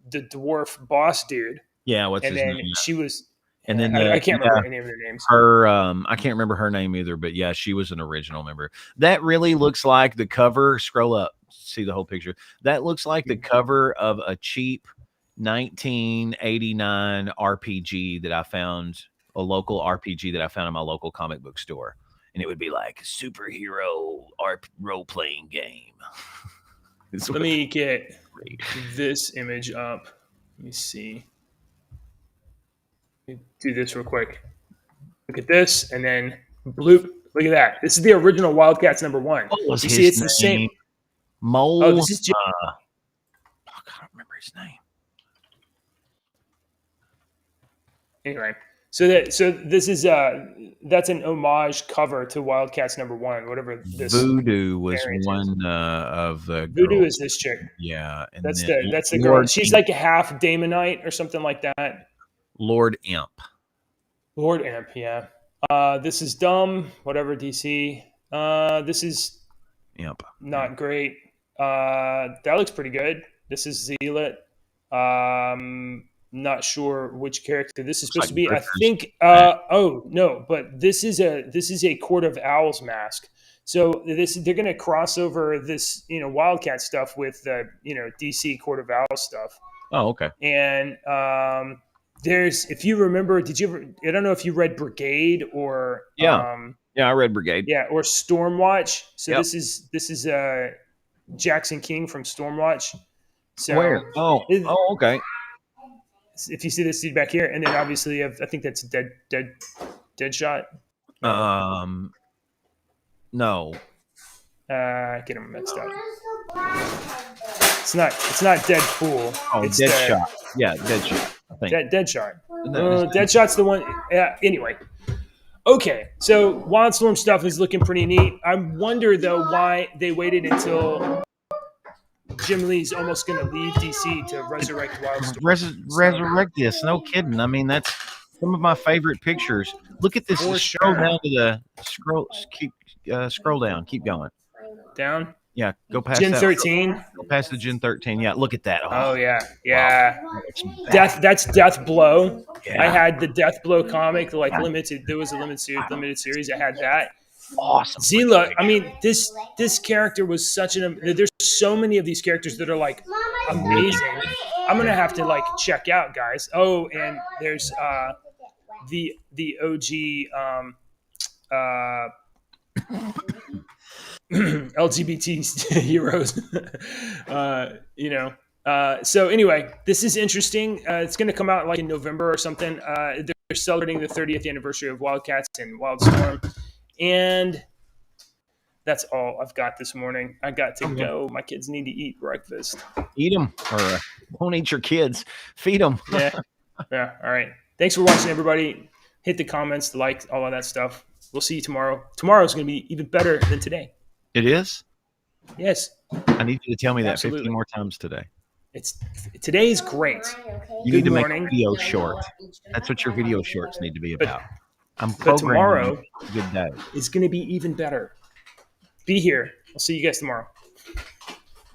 Speaker 3: dwarf boss dude.
Speaker 4: Yeah, what's
Speaker 3: his
Speaker 4: name?
Speaker 3: She was.
Speaker 4: And then
Speaker 3: I can't remember any of their names.
Speaker 4: I can't remember her name either, but yeah, she was an original member. That really looks like the cover. Scroll up, see the whole picture. That looks like the cover of a cheap 1989 RPG that I found, a local RPG that I found in my local comic book store. And it would be like superhero role playing game.
Speaker 3: Let me get this image up. Let me see. Do this real quick. Look at this, and then bloop. Look at that. This is the original Wildcats #1.
Speaker 4: What was
Speaker 3: you
Speaker 4: his
Speaker 3: see, it's
Speaker 4: name?
Speaker 3: the same.
Speaker 4: Mole.
Speaker 3: Oh, this is.
Speaker 4: I can't remember his name.
Speaker 3: Anyway, so this is that's an homage cover to Wildcats #1. Whatever this.
Speaker 4: Voodoo was one of the.
Speaker 3: Voodoo
Speaker 4: girls.
Speaker 3: Is this chick?
Speaker 4: Yeah, and
Speaker 3: that's the girl. She's like a half Damonite or something like that.
Speaker 4: Lord Imp.
Speaker 3: Lord Imp, yeah. This is dumb. Whatever, DC. This is
Speaker 4: Imp.
Speaker 3: Not great. That looks pretty good. This is Zealot. Not sure which character this is supposed to be. I think. Oh no, but this is a Court of Owls mask. So they're going to cross over this Wildcat stuff with the DC Court of Owls stuff.
Speaker 4: Oh, okay.
Speaker 3: And there's, if you remember, I don't know if you read Brigade or
Speaker 4: yeah, I read Brigade.
Speaker 3: Yeah, or Stormwatch. So this is Jackson King from Stormwatch. So
Speaker 4: where? Oh, okay.
Speaker 3: If you see this dude back here, and then obviously I think that's Deadshot.
Speaker 4: No.
Speaker 3: Get him mixed up. It's not Deadpool.
Speaker 4: Oh, it's Deadshot. Yeah, Deadshot. I think.
Speaker 3: Deadshot. Deadshot's the one. Anyway. Okay, so Wildstorm stuff is looking pretty neat. I wonder though why they waited until Jim Lee's almost going to leave DC to resurrect Wildstorm.
Speaker 4: Resurrect this? No kidding. I mean, that's some of my favorite pictures. Look at this. Scroll down to the scroll down. Keep going.
Speaker 3: Down.
Speaker 4: Yeah, go past
Speaker 3: Gen 13.
Speaker 4: Go past the Gen 13. Yeah, look at that.
Speaker 3: Oh yeah. Wow. That's Death Blow.
Speaker 4: Yeah.
Speaker 3: I had the Death Blow comic, like limited. There was a limited series. I had that.
Speaker 4: Awesome.
Speaker 3: Zila. I mean, this character was such an. There's so many of these characters that are like amazing. I'm gonna have to like check out, guys. Oh, and there's the OG LGBT heroes. So anyway, this is interesting. It's going to come out like in November or something. They're celebrating the 30th anniversary of Wildcats and Wildstorm, and that's all I've got this morning. I got to go. My kids need to eat breakfast.
Speaker 4: Eat them, or don't eat your kids. Feed them.
Speaker 3: Yeah. All right. Thanks for watching, everybody. Hit the comments, the like, all of that stuff. We'll see you tomorrow. Tomorrow's going to be even better than today.
Speaker 4: It is?
Speaker 3: Yes.
Speaker 4: I need you to tell me that 50 more times today.
Speaker 3: Today's great.
Speaker 4: You need to make a video short. That's what your video shorts need to be about.
Speaker 3: But tomorrow
Speaker 4: good day.
Speaker 3: is going to be even better. Be here. I'll see you guys tomorrow.